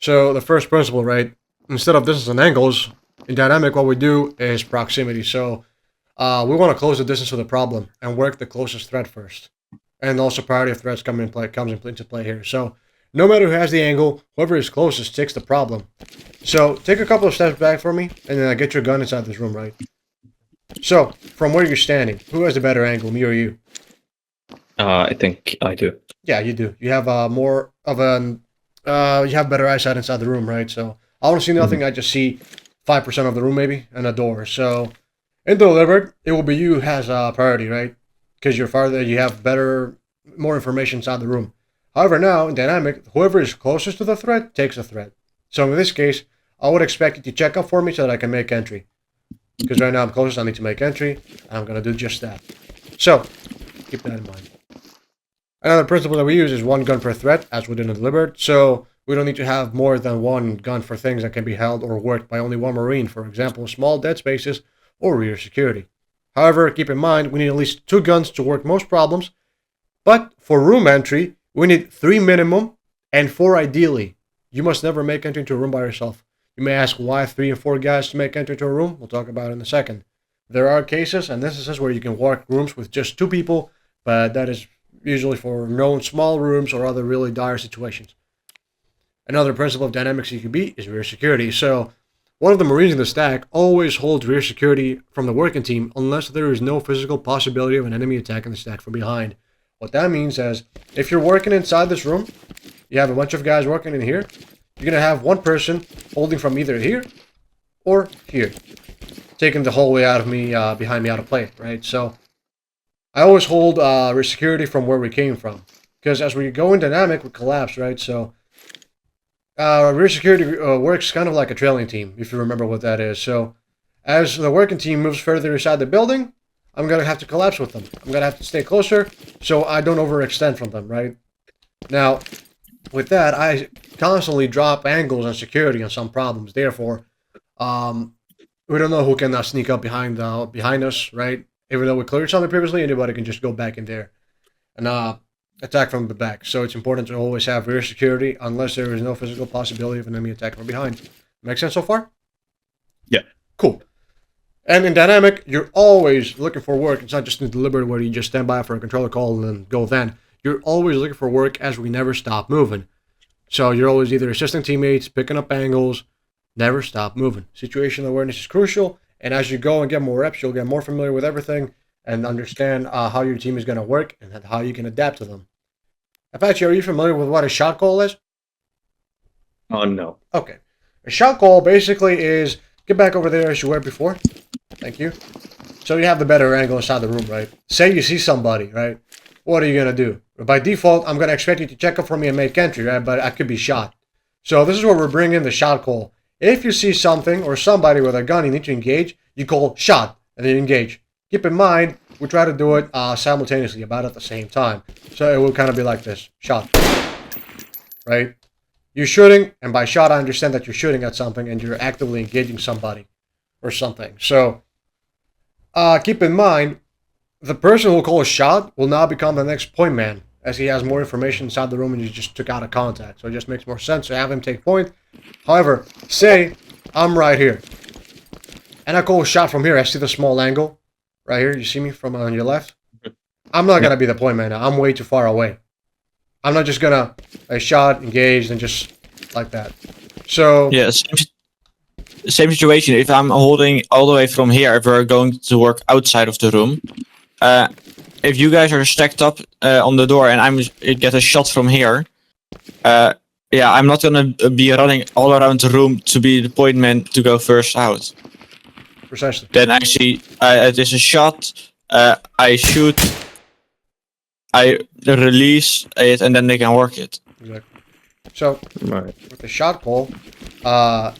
So the first principle, right? Instead of distance and angles, in dynamic, what we do is proximity. So we want to close the distance to the problem and work the closest threat first. And also priority of threats comes into play here. So no matter who has the angle, whoever is closest takes the problem. So take a couple of steps back for me, and then get your gun inside this room, right? So from where you're standing, who has the better angle, me or you? I think I do. Yeah, you do. You have more of an you have better eyesight inside the room, right? So I don't see nothing. I just see 5% of the room maybe and a door. So in delivered, it will be you who has priority, right? Because you're farther, you have more information inside the room. However, now in dynamic, whoever is closest to the threat takes the threat. So in this case, I would expect you to check up for me so that I can make entry. Because right now I'm closest, I need to make entry, and I'm gonna do just that. So keep that in mind. Another principle that we use is one gun per threat, as we did in delivered. So we don't need to have more than one gun for things that can be held or worked by only one Marine. For example, small dead spaces or rear security. However, keep in mind, we need at least 2 guns to work most problems. But for room entry, we need 3 minimum and 4 ideally. You must never make entry into a room by yourself. You may ask why 3 and 4 guys to make entry into a room. We'll talk about it in a second. There are cases and instances where you can work rooms with just 2 people, but that is usually for known small rooms or other really dire situations. Another principle of dynamic CQB is rear security. So one of the Marines in the stack always holds rear security from the working team unless there is no physical possibility of an enemy attack in the stack from behind. What that means is, if you're working inside this room, you have a bunch of guys working in here, you're going to have one person holding from either here or here, taking the whole way out of me, behind me out of play, right? So I always hold rear security from where we came from, because as we go in dynamic, we collapse, right? So rear security works kind of like a trailing team, if you remember what that is. So as the working team moves further inside the building, I'm going to have to collapse with them. I'm going to have to stay closer so I don't overextend from them, right? Now, with that, I constantly drop angles and security on some problems. Therefore, we don't know who can sneak up behind us, right? Even though we cleared something previously, anybody can just go back in there and attack from the back. So it's important to always have rear security unless there is no physical possibility of an enemy attack from behind. Make sense so far? Yeah. Cool. And in dynamic, you're always looking for work. It's not just in deliberate where you just stand by for a controller call and then go then. You're always looking for work as we never stop moving. So you're always either assisting teammates, picking up angles, never stop moving. Situational awareness is crucial. And as you go and get more reps, you'll get more familiar with everything and understand how your team is going to work and how you can adapt to them. Apache, are you familiar with what a shot call is? Oh, no. Okay. A shot call basically is, get back over there as you were before. Thank you. So you have the better angle inside the room, right? Say you see somebody, right? What are you going to do? By default, I'm going to expect you to check up for me and make entry, right? But I could be shot. So this is where we're bringing in the shot call. If you see something or somebody with a gun you need to engage, you call shot and then you engage. Keep in mind, we try to do it simultaneously, about at the same time. So it will kind of be like this. Shot. Right? You're shooting, and by shot I understand that you're shooting at something and you're actively engaging somebody or something. So keep in mind, the person who will call a shot will now become the next point man, as he has more information inside the room and you just took out of contact. So it just makes more sense to have him take point. However, say I'm right here, and I call a shot from here. I see the small angle right here. You see me from on your left? I'm not going to be the point man now. I'm way too far away. I'm not just going to a shot, engaged, and just like that. So yeah, same situation. If I'm holding all the way from here, if we're going to work outside of the room, if you guys are stacked up on the door and I get a shot from here, yeah, I'm not gonna be running all around the room to be the point man to go first out. Precisely. Then I see it is a shot. I shoot. I release it, and then they can work it. Exactly. So Right. with the shot call,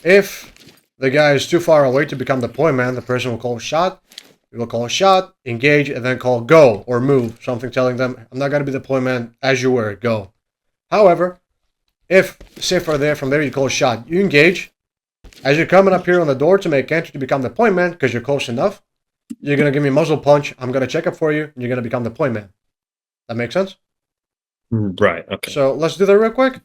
if the guy is too far away to become the point man, the person will call a shot. We will call a shot, engage, and then call go or move. Something telling them, I'm not going to be the point man as you were, go. However, if, say from there you call a shot, you engage. As you're coming up here on the door to make entry to become the point man, because you're close enough, you're going to give me a muzzle punch, I'm going to check up for you, and you're going to become the point man. That make sense? Right. Okay. So let's do that real quick.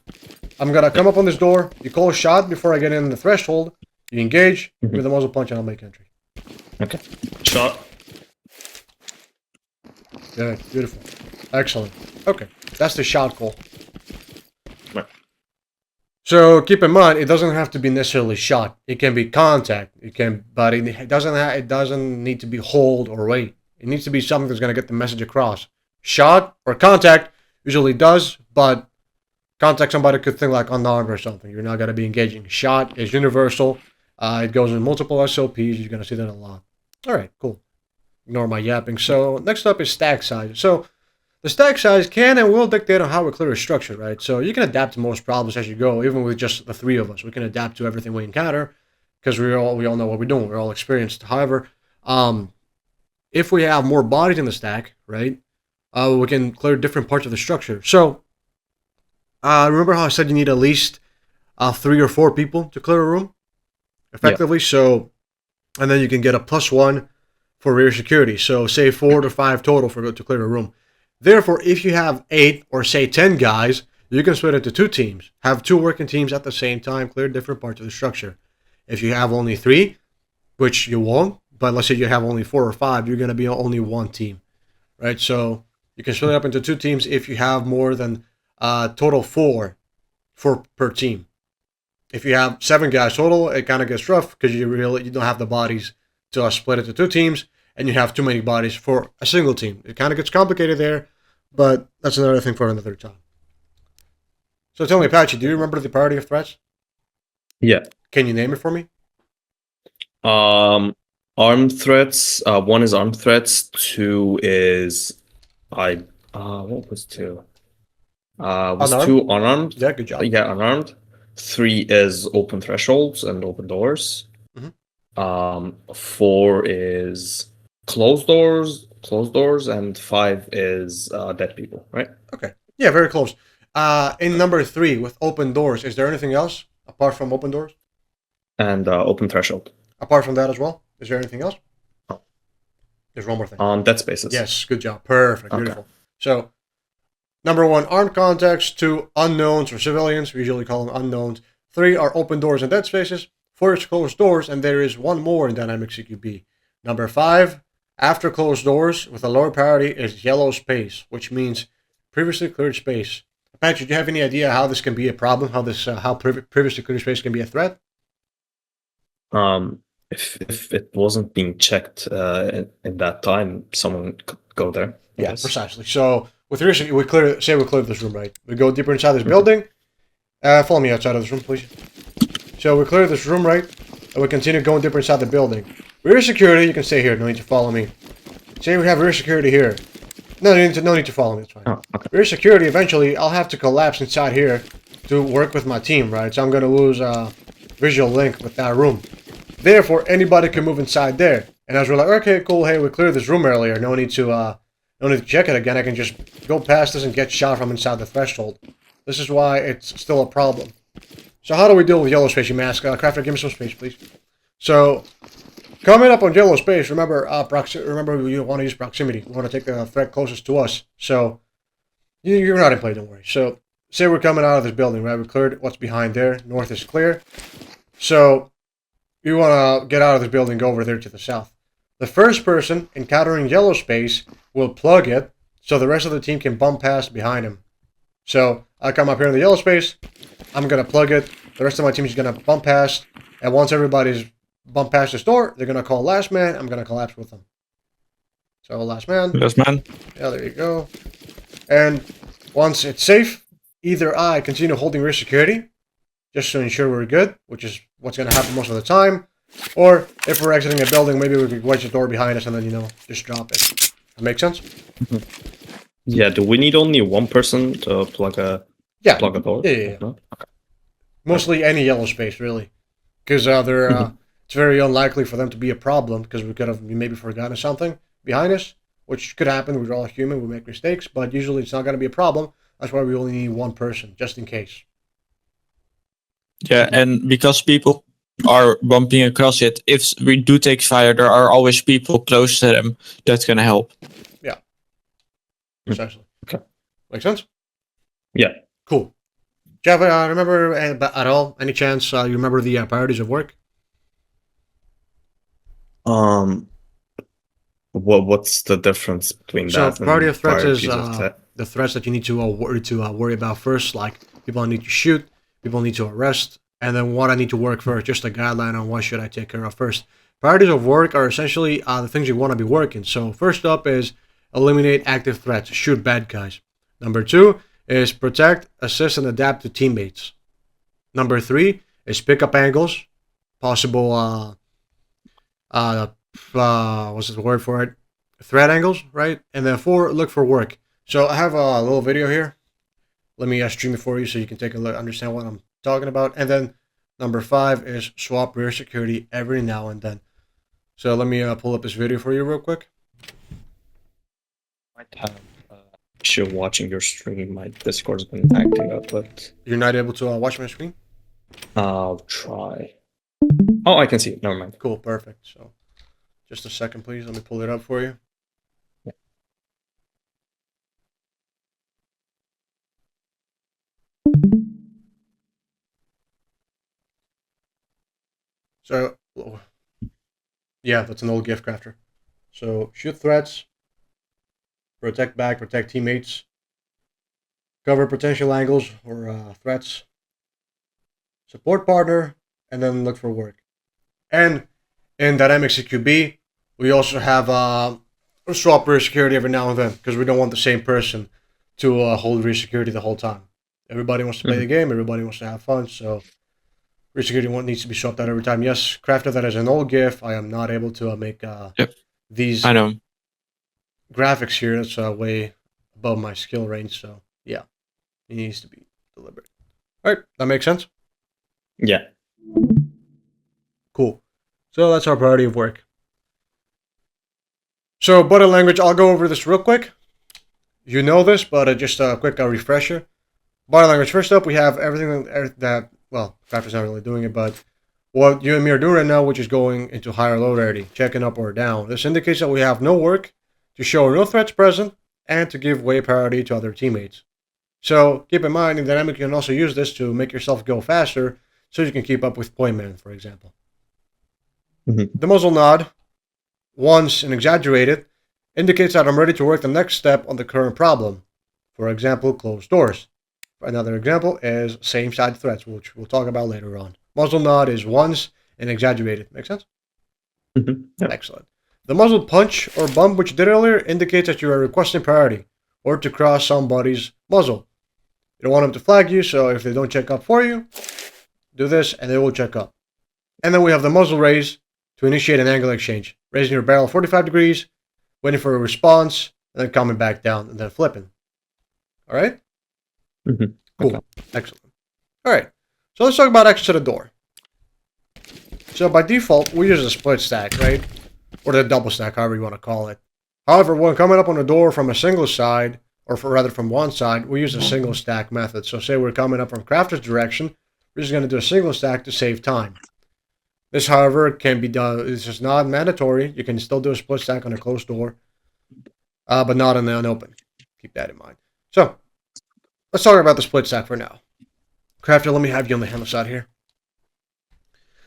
I'm gonna come up on this door. You call a shot before I get in the threshold. You engage with the muzzle punch, and I'll make entry. Okay. Shot. Good, beautiful, excellent. Okay, that's the shot call. Right. So keep in mind, it doesn't have to be necessarily shot. It can be contact. It can, but it doesn't need to be hold or wait. It needs to be something that's gonna get the message across. Shot or contact usually does, but contact somebody could think like unarmed or something. You're not gonna be engaging. Shot is universal. It goes in multiple SOPs. You're gonna see that a lot. All right, cool. Ignore my yapping. So next up is stack size. So the stack size can and will dictate on how we clear a structure, right? So you can adapt to most problems as you go, even with just the three of us. We can adapt to everything we encounter because we all know what we're doing. We're all experienced. However, if we have more bodies in the stack, right, we can clear different parts of the structure. So remember how I said you need at least 3 or 4 people to clear a room effectively? Yeah. So, and then you can get a +1 for rear security. So say 4 to 5 total to clear a room. Therefore, if you have 8 or say 10 guys, you can split it into 2 teams. Have 2 working teams at the same time, clear different parts of the structure. If you have only 3, which you won't, but let's say you have only 4 or 5, you're going to be only 1 team, right? So you can split it up into 2 teams if you have more than total 4 per team. If you have 7 guys total, it kind of gets rough because you don't have the bodies to split it to 2 teams, and you have too many bodies for a single team. It kind of gets complicated there, but that's another thing for another time. So tell me, Apache, do you remember the priority of threats? Yeah. Can you name it for me? Armed threats. 1 is armed threats. 2 is what was 2? Was Unarmed? 2 unarmed? Yeah, good job. Yeah, unarmed. 3 is open thresholds and open doors. 4 is closed doors, and 5 is dead people, right? Okay. Yeah, very close. In number 3, with open doors, is there anything else apart from open doors? And open threshold. Apart from that as well? Is there anything else? Oh. There's one more thing. Deadspaces. Yes, good job. Perfect. Okay. Beautiful. So, number 1, armed contacts. 2, unknowns or civilians. We usually call them unknowns. 3 are open doors and dead spaces. 4 is closed doors, and there is one more in dynamic CQB. Number 5, after closed doors, with a lower priority, is yellow space, which means previously cleared space. Patrick, do you have any idea how this can be a problem? How previously cleared space can be a threat? If it wasn't being checked in that time, someone could go there. Yeah, precisely. So with recently, we clear this room, right? We go deeper inside this building. Follow me outside of this room, please. So we clear this room, right? And we continue going deeper inside the building. Rear security, you can stay here. No need to follow me. Say we have rear security here. No need to follow me. It's fine. Oh, okay. Rear security. Eventually, I'll have to collapse inside here to work with my team, right? So I'm gonna lose visual link with that room. Therefore, anybody can move inside there. And as we're like, okay, cool. Hey, we cleared this room earlier. No need to check it again. I can just go past this and get shot from inside the threshold. This is why it's still a problem. So how do we deal with yellow space, you may ask? Crafter, give me some space, please. So, coming up on yellow space, remember you want to use proximity. You want to take the threat closest to us. So, you're not in play, don't worry. So, say we're coming out of this building, right? We cleared what's behind there. North is clear. So, you want to get out of this building, go over there to the south. The first person encountering yellow space will plug it so the rest of the team can bump past behind him. So, I come up here in the yellow space. I'm going to plug it. The rest of my team is going to bump past. And once everybody's bumped past this door, they're going to call last man. I'm going to collapse with them. So last man. Last man. Yeah, there you go. And once it's safe, either I continue holding rear security, just to ensure we're good, which is what's going to happen most of the time. Or if we're exiting a building, maybe we could wedge the door behind us and then, just drop it. That makes sense? Yeah, do we need only one person to plug a door? Yeah. No? Okay. Mostly any yellow space, really. Because it's very unlikely for them to be a problem, because we could have maybe forgotten something behind us, which could happen. We're all human, we make mistakes, but usually it's not going to be a problem. That's why we only need one person, just in case. Yeah, and because people are bumping across it, if we do take fire, there are always people close to them that's going to help. Yeah. Precisely. Okay. Make sense? Yeah. Cool. Jeff, remember at all? Any chance you remember the priorities of work? What's the difference between So that priority and of threats is priorities of threat? the threats that you need to worry about first, like people I need to shoot, people I need to arrest, and then what I need to work first, just a guideline on what should I take care of first. Priorities of work are essentially the things you want to be working. So first up is eliminate active threats, shoot bad guys. Number 2 is protect, assist, and adapt to teammates. Number 3 is pick up angles, possible what's the word for it? Threat angles, right? And then 4, look for work. So I have a little video here. Let me stream it for you so you can take a look, understand what I'm talking about. And then number 5 is swap rear security every now and then. So let me pull up this video for you real quick. Might have issue watching your stream. My Discord's been acting up, but You're not able to watch my screen? I'll try. Oh, I can see it. Never mind. Cool, perfect. So just a second, please. Let me pull it up for you. So, yeah, that's an old gift crafter. So, shoot threats, protect back, protect teammates, cover potential angles or threats, support partner, and then look for work. And in Dynamic CQB, we also have swap rear security every now and then because we don't want the same person to hold rear security the whole time. Everybody wants to play the game, everybody wants to have fun, so rear security needs to be swapped out every time. Yes, crafted that as an old GIF. I am not able to make these I know. graphics here. That's way above my skill range, so yeah, it needs to be deliberate. All right, that makes sense? Yeah. Cool. So that's our priority of work. So body language, I'll go over this real quick. You know this, but just a quick refresher. Body language, first up, we have everything that, well, Crafter's not really doing it, but what you and me are doing right now, which is going into higher low rarity, checking up or down. This indicates that we have no work, to show no threats present, and to give way priority to other teammates. So keep in mind, in Dynamic, you can also use this to make yourself go faster, so you can keep up with point man, for example. The muzzle nod, once and exaggerated, indicates that I'm ready to work the next step on the current problem. For example, closed doors. Another example is same side threats, which we'll talk about later on. Muzzle nod is once and exaggerated. Make sense? Yep. Excellent. The muzzle punch or bump, which you did earlier, indicates that you are requesting priority or to cross somebody's muzzle. You don't want them to flag you, so if they don't check up for you, do this and they will check up. And then we have the muzzle raise to initiate an angle exchange. Raising your barrel 45 degrees, waiting for a response, and then coming back down and then flipping. All right? Cool. Okay. Excellent. All right. So let's talk about access to the door. So by default, we use a split stack, right? Or the double stack, however you want to call it. However, when coming up on the door from a single side, or rather from one side, we use a single stack method. So say we're coming up from crafter's direction, we're just going to do a single stack to save time. This, however, can be done. It's just not mandatory. You can still do a split stack on a closed door, but not on an open. Keep that in mind. So let's talk about the split stack for now. Crafter, let me have you on the handle side here.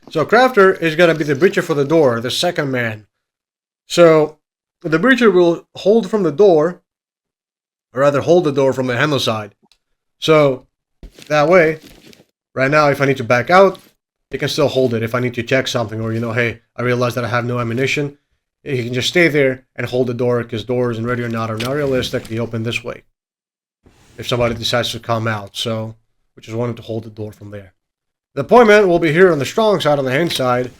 So Crafter is going to be the breacher for the door, the second man. So the breacher will hold from the door, or rather hold the door from the handle side. So that way, right now, if I need to back out, it can still hold it. If I need to check something, or, hey, I realize that I have no ammunition, you can just stay there and hold the door, because doors in Ready or Not are not realistic. They open this way if somebody decides to come out. So we just wanted to hold the door from there. The appointment will be here on the strong side, on the hand side,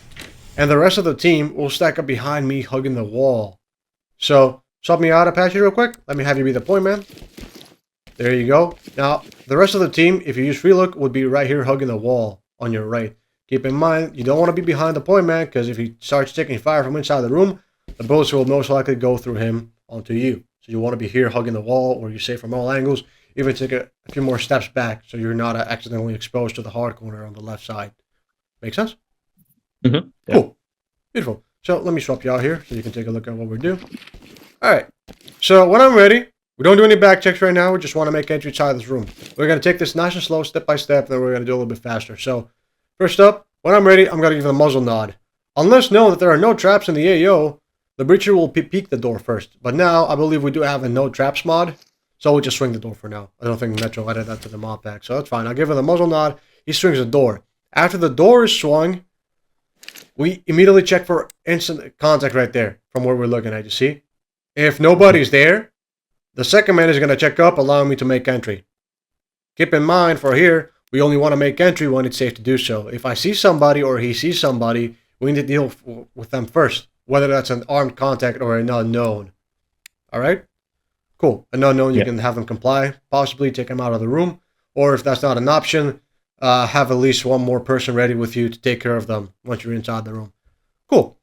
and the rest of the team will stack up behind me, hugging the wall. So swap me out, Apache, real quick. Let me have you be the point man. There you go. Now, the rest of the team, if you use free look, would be right here hugging the wall on your right. Keep in mind, you don't want to be behind the point man, because if he starts taking fire from inside the room, the bullets will most likely go through him onto you. So you want to be here hugging the wall, or you're safe from all angles. Even take a few more steps back so you're not accidentally exposed to the hard corner on the left side. Make sense? Yeah. Cool. Beautiful. So let me swap you out here so you can take a look at what we're doing. All right. So when I'm ready, We don't do any back checks right now. We just want to make entry inside this room. We're going to take this nice and slow, step by step, then we're going to do a little bit faster. So, first up, when I'm ready, I'm going to give the muzzle nod. Unless know that there are no traps in the AO, the breacher will peek the door first. But now, I believe we do have a no traps mod, so we'll just swing the door for now. I don't think Metro added that to the mod pack, so that's fine. I'll give him the muzzle nod. He swings the door. After the door is swung, we immediately check for instant contact right there from where we're looking at, you see? If nobody's there, the second man is going to check up, allowing me to make entry. Keep in mind, for here, we only want to make entry when it's safe to do so. If I see somebody or he sees somebody, we need to deal with them first, whether that's an armed contact or an unknown. Alright? Cool. An unknown, you can have them comply, possibly take them out of the room, or if that's not an option, have at least one more person ready with you to take care of them once you're inside the room. Cool.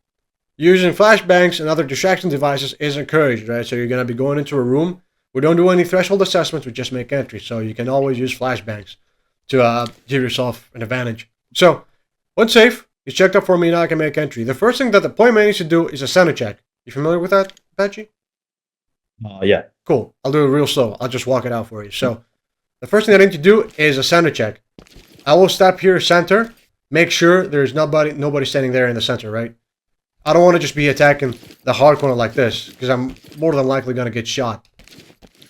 Using flashbangs and other distraction devices is encouraged, right? So you're going to be going into a room. We don't do any threshold assessments. We just make entry. So you can always use flashbangs to give yourself an advantage. So once safe, you checked up for me. Now I can make entry. The first thing that the point man needs to do is a center check. You familiar with that, Apache? Yeah. Cool. I'll do it real slow. I'll just walk it out for you. So the first thing I need to do is a center check. I will stop here center. Make sure there's nobody standing there in the center, right? I don't want to just be attacking the hard corner like this, because I'm more than likely going to get shot.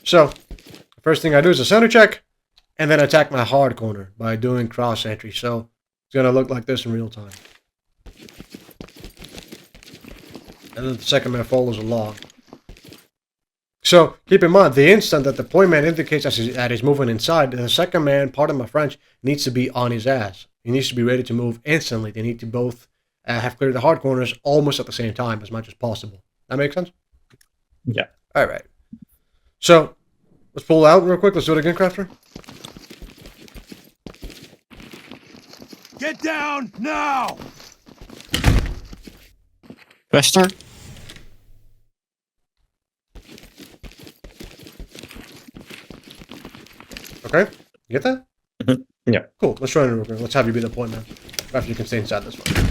So, the first thing I do is a center check, and then attack my hard corner by doing cross entry. So, it's going to look like this in real time. And then the second man follows along. So, keep in mind, the instant that the point man indicates that he's moving inside, the second man, pardon my French, needs to be on his ass. He needs to be ready to move instantly. They need to both have cleared the hard corners almost at the same time as much as possible. That makes sense? Yeah. All right. So, let's pull out real quick. Let's do it again, Crafter. Get down now! Wester? Okay. You get that? Yeah. Cool. Let's run it real quick. Let's have you be the point man. Crafter, you can stay inside this one.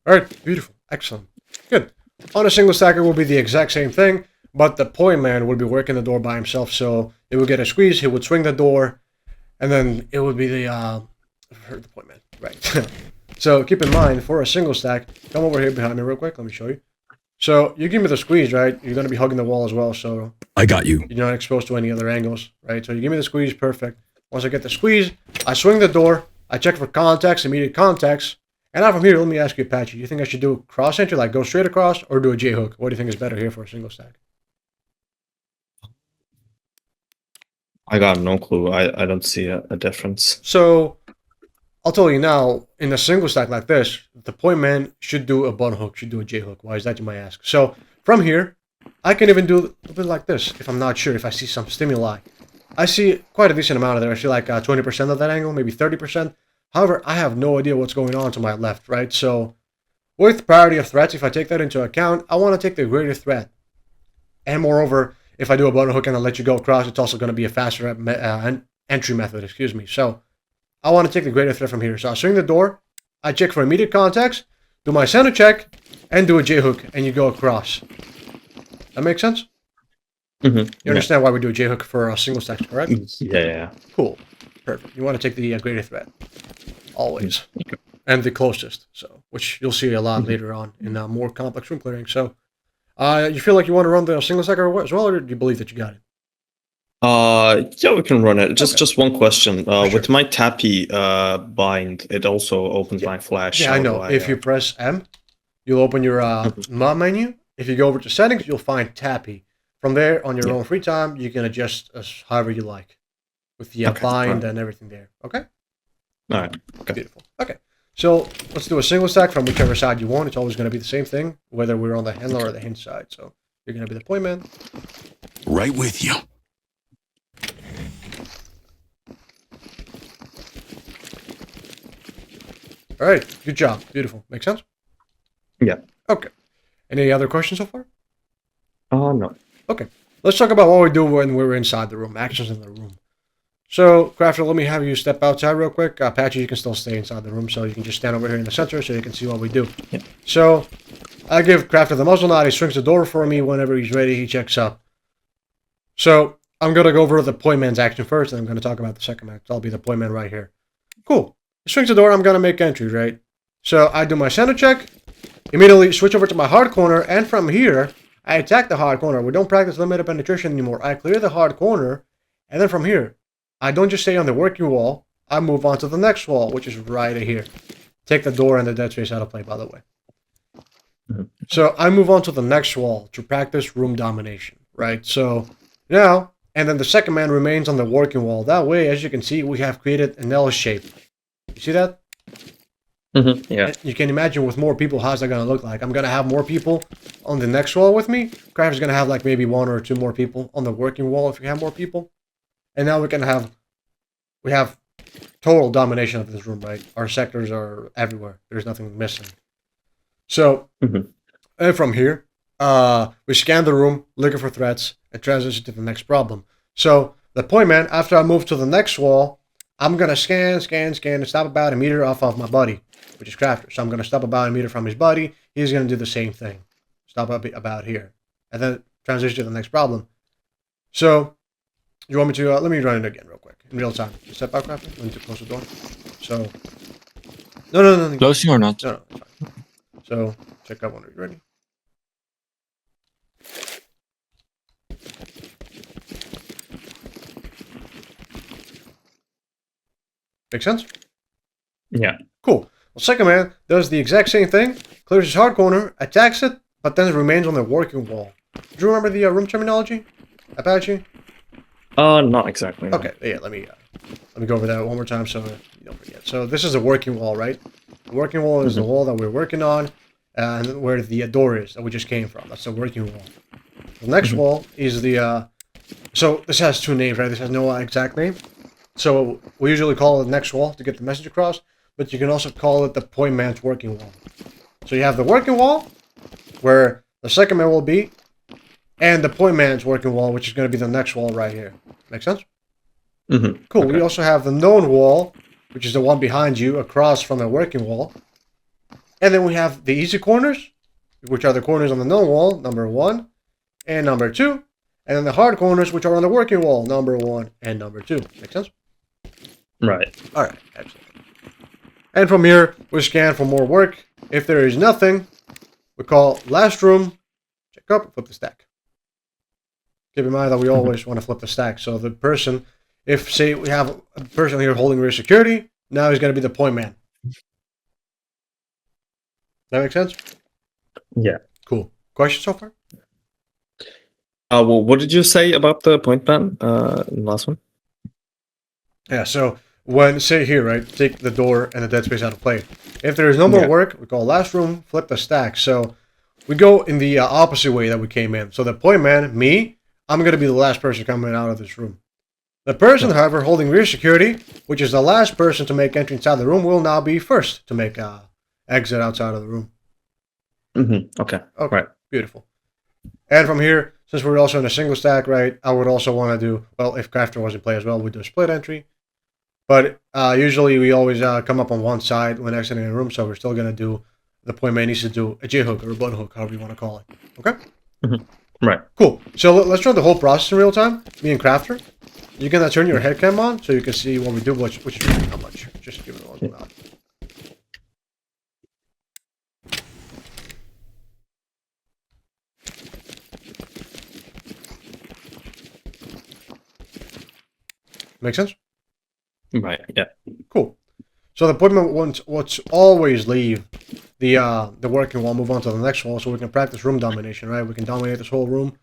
Alright, beautiful. Excellent. Good. On a single stacker will be the exact same thing, but the point man would be working the door by himself, so it would get a squeeze, he would swing the door, and then it would be the point man. Right. So keep in mind, for a single stack, come over here behind me real quick, let me show you. So you give me the squeeze, right? You're going to be hugging the wall as well, so I got you. you're not exposed to any other angles, right? So you give me the squeeze, perfect. Once I get the squeeze, I swing the door, I check for contacts, immediate contacts, and now from here, let me ask you, Apache, you think I should do a cross entry, like go straight across, or do a J-hook? What do you think is better here for a single stack? I got no clue. I don't see a difference. So, I'll tell you now, in a single stack like this, the point man should do a button hook, should do a J-hook. Why is that, you might ask? So, from here, I can even do a bit like this, if I'm not sure, if I see some stimuli. I see quite a decent amount of there. I see like 20% of that angle, maybe 30%. However, I have no idea what's going on to my left, right? So, with priority of threats, if I take that into account, I want to take the greater threat. And moreover, if I do a button hook and I let you go across, it's also going to be a faster entry method, excuse me. So, I want to take the greater threat from here. So, I swing the door, I check for immediate contacts, do my center check, and do a J-hook, and you go across. That makes sense? Mm-hmm. You understand why we do a J-hook for a single stack, correct? Yeah. Cool. Perfect. You want to take the greater threat. Always. Okay. And the closest. So, which you'll see a lot later on in more complex room clearing. So, you feel like you want to run the single stacker as well, or do you believe that you got it? Yeah, we can run it. Just one question. Sure. With my tappy bind, it also opens my flash. Yeah, I know. If you press M, you'll open your mod menu. If you go over to settings, you'll find tappy. From there, on your own free time, you can adjust as however you like with the bind and everything there. Okay? All right. Okay. Beautiful. Okay. So let's do a single stack from whichever side you want. It's always going to be the same thing, whether we're on the handler or the hinge side. So you're going to be the point man. Right with you. All right. Good job. Beautiful. Make sense? Yeah. Okay. Any other questions so far? No. Okay. Let's talk about what we do when we're inside the room. Actions in the room. So, Crafter, let me have you step outside real quick. Patchy, you can still stay inside the room, so you can just stand over here in the center so you can see what we do. Yeah. So, I give Crafter the muzzle nod. He swings the door for me. Whenever he's ready, he checks up. So, I'm going to go over the point man's action first, and I'm going to talk about the second man. I'll be the point man right here. Cool. He swings the door. I'm going to make entry, right? So, I do my center check. Immediately switch over to my hard corner, and from here, I attack the hard corner. We don't practice limited penetration anymore. I clear the hard corner, and then from here, I don't just stay on the working wall. I move on to the next wall, which is right here. Take the door and the dead space out of play, by the way. So I move on to the next wall to practice room domination, right? So now, and then the second man remains on the working wall. That way, as you can see, we have created an L shape. You see that? Yeah. You can imagine with more people, how's that going to look like? I'm going to have more people on the next wall with me. Crafter's going to have like maybe 1 or 2 more people on the working wall if you have more people. And now we have total domination of this room, right? Our sectors are everywhere. There's nothing missing. So, and from here, we scan the room, looking for threats, and transition to the next problem. So, the point man, after I move to the next wall, I'm going to scan, and stop about a meter off of my buddy, which is Crafter. So, I'm going to stop about a meter from his buddy. He's going to do the same thing. Stop about here. And then transition to the next problem. So, you want me to, let me run it again real quick, in real time. Step out, Crafter. I need to close the door. So, no. Closing or not? No, it's fine. So, check out when you're ready. Make sense? Yeah. Cool. Well, second man does the exact same thing, clears his hard corner, attacks it, but then it remains on the working wall. Do you remember the room terminology, Apache? Not exactly. No. Okay, yeah, let me go over that one more time so you don't forget. So this is a working wall, right? The working wall is the wall that we're working on, and where the door is that we just came from. That's the working wall. The next wall is the, so this has 2 names, right? This has no exact name. So we usually call it the next wall to get the message across, but you can also call it the point man's working wall. So you have the working wall, where the second man will be, and the point man's working wall, which is going to be the next wall right here. Make sense? Cool. Okay. We also have the known wall, which is the one behind you, across from the working wall. And then we have the easy corners, which are the corners on the known wall, number 1 and number 2. And then the hard corners, which are on the working wall, number 1 and number 2. Make sense? Right. All right. Excellent. And from here, we scan for more work. If there is nothing, we call last room, check up, flip the stack. Keep in mind that we always want to flip the stack. So the person, if say we have a person here holding rear security, now he's going to be the point man. That make sense? Yeah. Cool. Question so far? Well, what did you say about the point man? Last one. Yeah. So when say here, right, take the door and the dead space out of play. If there is no more work, we call last room, flip the stack. So we go in the opposite way that we came in. So the point man, me, I'm going to be the last person coming out of this room. The person, however, holding rear security, which is the last person to make entry inside the room, will now be first to make exit outside of the room. Okay. Okay, Right. beautiful. And from here, since we're also in a single stack, right, I would also want to do, well, if Crafter was in play as well, we'd do a split entry. But usually we always come up on one side when exiting a room, so we're still going to do, the point man needs to do a J-hook or a butt hook, however you want to call it. Okay? Right. Cool. So let's run the whole process in real time. Me and Crafter. You can turn your head cam on so you can see what we do, which is really not much. Just give it a little nod. Make sense? Right. Yeah. Cool. So the appointment wants always leave the working wall, move on to the next wall, so we can practice room domination, right? We can dominate this whole room.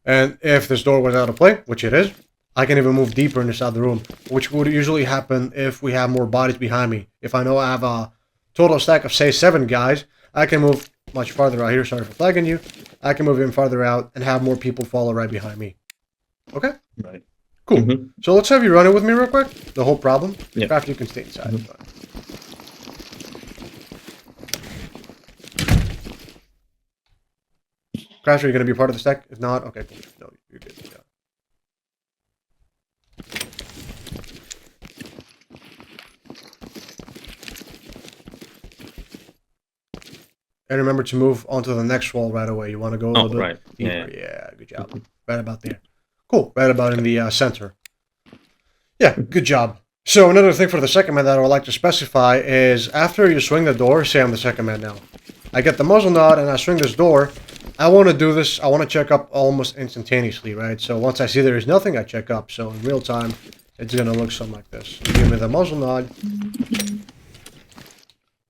And if this door was out of play, which it is, I can even move deeper inside the room, which would usually happen if we have more bodies behind me. If I know I have a total stack of, say, 7 guys, I can move much farther out here. Sorry for flagging you. I can move even farther out and have more people follow right behind me. Okay? Right. Cool. So let's have you run it with me real quick. The whole problem. Yeah. After you can stay inside. Crash, are you going to be a part of the stack? If not, okay, cool. No, you're good. Yeah. And remember to move onto the next wall right away. You want to go a Oh, little bit right. deeper. Yeah. Yeah, good job. Right about there. Cool. Right about in the center. Yeah, good job. So another thing for the second man that I would like to specify is after you swing the door, say I'm the second man now. I get the muzzle nod and I swing this door. I want to do this. I want to check up almost instantaneously, right? So once I see there is nothing, I check up. So in real time, it's going to look something like this. You give me the muzzle nod.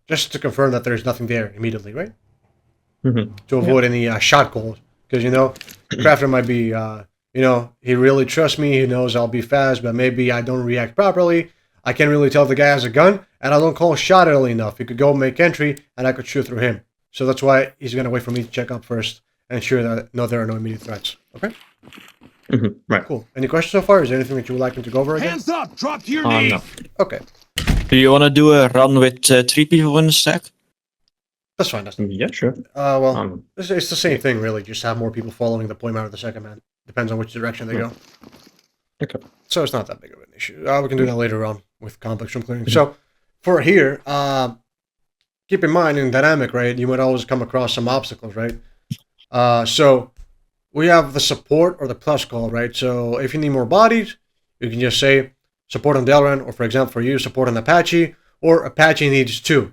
Just to confirm that there's nothing there immediately, right? To avoid any shot calls. Because, you know, Crafter might be, you know, he really trusts me. He knows I'll be fast, but maybe I don't react properly. I can't really tell if the guy has a gun, and I don't call shot early enough. He could go make entry, and I could shoot through him. So that's why he's going to wait for me to check up first and ensure that no, there are no immediate threats. Okay? Right. Cool. Any questions so far? Is there anything that you would like me to go over again? Hands up! Drop to your knees! No. Okay. Do you want to do a run with 3 people in the stack? That's fine. That's Yeah, sure. well, it's the same thing, really. Just have more people following the point of the second man. Depends on which direction they go. Okay. So it's not that big of an issue. We can do that later on with complex room clearing. So for here, keep in mind in dynamic, right, you might always come across some obstacles, right? So we have the support or the plus call, right? So if you need more bodies, you can just say support on Delran, or for example, for you, support on Apache, or Apache needs 2,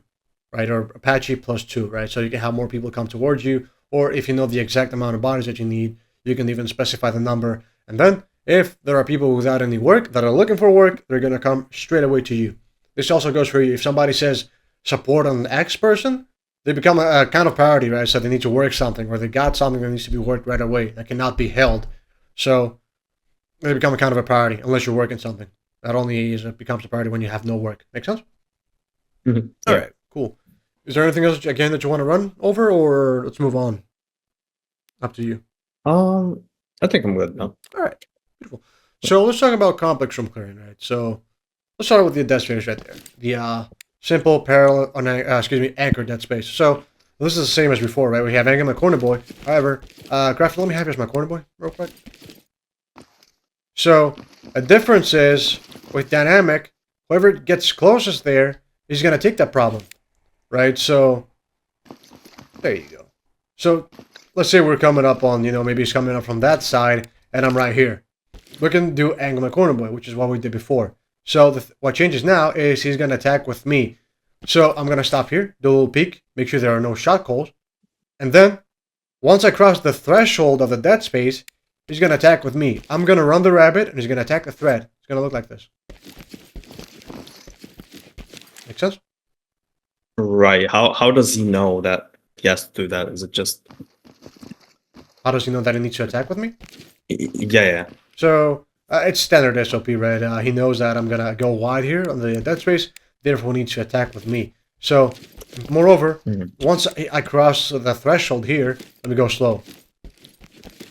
right? Or Apache plus 2, right? So you can have more people come towards you, or if you know the exact amount of bodies that you need, you can even specify the number. And then if there are people without any work that are looking for work, they're going to come straight away to you. This also goes for you. If somebody says support on an X person, they become a kind of priority, right? So they need to work something, or they got something that needs to be worked right away that cannot be held. So they become a kind of a priority unless you're working something. That only becomes a priority when you have no work. Make sense? All right, cool. Is there anything else, again, that you want to run over, or let's move on? Up to you. I think I'm good now. All right, beautiful. So let's talk about complex room clearing, right? So let's start with the deadspace right there. The simple parallel, anchored deadspace. So this is the same as before, right? We have Angle my corner boy. However, Crafter, let me have you as my corner boy real quick. So a difference is with dynamic, whoever gets closest there is going to take that problem, right? So there you go. So let's say we're coming up on, you know, maybe he's coming up from that side and I'm right here. We can do Angle my corner boy, which is what we did before. So what changes now is he's going to attack with me. So I'm going to stop here, do a little peek, make sure there are no shot calls. And then once I cross the threshold of the dead space, he's going to attack with me. I'm going to run the rabbit and he's going to attack the thread. It's going to look like this. Make sense? Right. How does he know that he has to do that? Is it just... How does he know that he needs to attack with me? Yeah. So it's standard SOP, right? He knows that I'm going to go wide here on the dead space, therefore he needs to attack with me. So, moreover, once I cross the threshold here, let me go slow.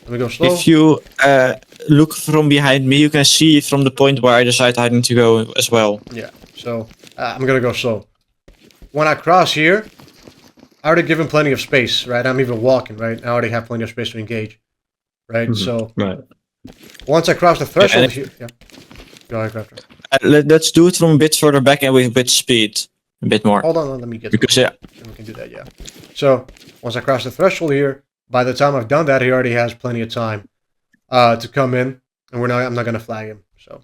If you look from behind me, you can see from the point where I decide I need to go as well. Yeah, so I'm going to go slow. When I cross here, I already given plenty of space, right? I'm even walking, right? I already have plenty of space to engage, right? So, once I cross the threshold here... Yeah. Go ahead, Crafter. Let's do it from a bit further back and with a bit speed. A bit more. Hold on, let me get because and we can do that, yeah. So, once I cross the threshold here, by the time I've done that, he already has plenty of time to come in, and I'm not going to flag him, so.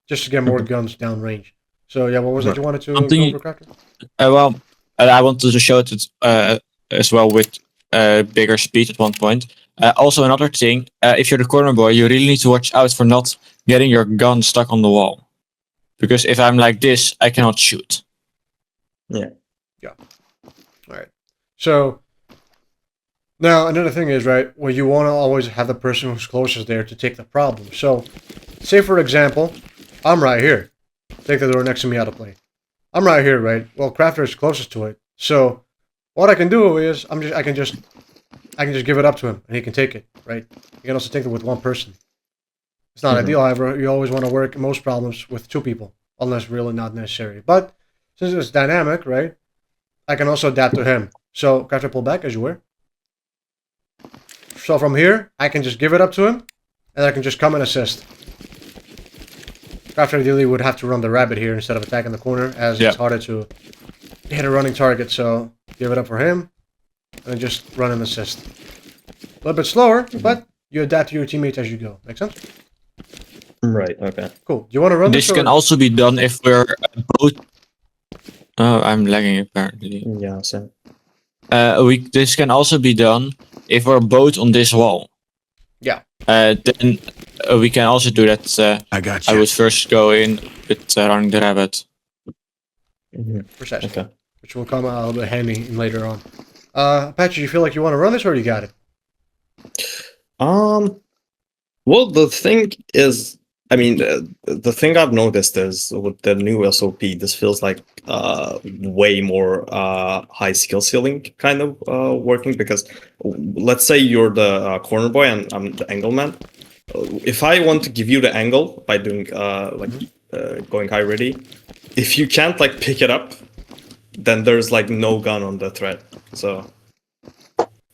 Just to get more guns down range. So, yeah, what was that you wanted to go over, Crafter? Well, I wanted to show it as well with bigger speed at one point. Also, another thing, if you're the corner boy, you really need to watch out for not getting your gun stuck on the wall. Because if I'm like this, I cannot shoot. Yeah. Alright. So, now another thing is, right, well, you want to always have the person who's closest there to take the problem. So, say for example, I'm right here. Take the door next to me out of play. I'm right here, right? Well, Crafter is closest to it. So, what I can do is, I can just give it up to him, and he can take it, right? You can also take it with one person. It's not ideal, however, you always want to work most problems with 2 people, unless really not necessary. But, since it's dynamic, right, I can also adapt to him. So, Crafter, pull back as you were. So from here, I can just give it up to him, and I can just come and assist. Crafter ideally would have to run the rabbit here instead of attacking the corner, as it's harder to hit a running target. So give it up for him, and then just run and assist. A little bit slower, but you adapt to your teammates as you go. Make sense? Right. Okay. Cool. Do you want to run this? This can also be done if we're both. Oh, I'm lagging apparently. Yeah. So. This can also be done if we're both on this wall. Yeah. Then we can also do that. I got I you. would first go in with running the rabbit. Precisely. Okay. Which will come out a little bit handy later on. Apache, you feel like you want to run this, or you got it? Well, the thing is, I mean, the thing I've noticed is with the new SOP, this feels like way more high skill ceiling kind of working, because let's say you're the corner boy and I'm the angle man. If I want to give you the angle by doing going high ready, if you can't like pick it up, then there's like no gun on the thread. So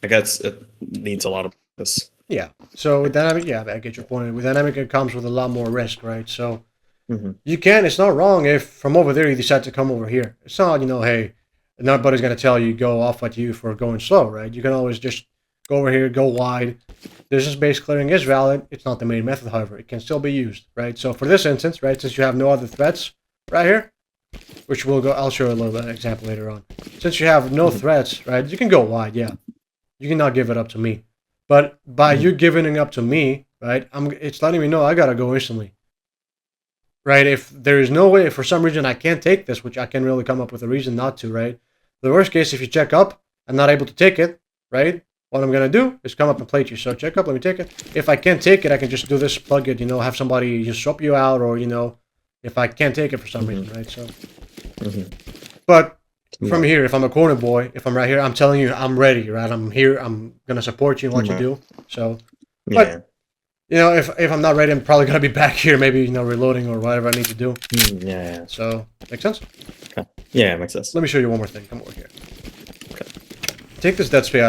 I guess it needs a lot of this. Yeah. So with dynamic, yeah, I get your point. With dynamic, it comes with a lot more risk, right? So you can. It's not wrong if from over there you decide to come over here. It's not, hey, nobody's gonna tell you go off at you for going slow, right? You can always just go over here, go wide. Distance base clearing is valid. It's not the main method, however, it can still be used, right? So for this instance, right, since you have no other threats right here, which I'll show you a little bit of an example later on. Since you have no threats, right, you can go wide, yeah. You cannot give it up to me. But by you giving it up to me, right, it's letting me know I gotta go instantly. Right? If there is no way, if for some reason I can't take this, which I can really come up with a reason not to, right? The worst case, if you check up, I'm not able to take it, right? What I'm gonna do is come up and plate you. So check up, let me take it. If I can't take it, I can just do this, plug it, have somebody just swap you out, or if I can't take it for some reason, right? So, but from here, if I'm a corner boy, if I'm right here, I'm telling you, I'm ready, right? I'm here. I'm gonna support you in what you do. So, but if I'm not ready, I'm probably gonna be back here, maybe reloading or whatever I need to do. Yeah. So, make sense? Okay. Yeah, it makes sense. Let me show you one more thing. Come over here. Okay. Take this dead space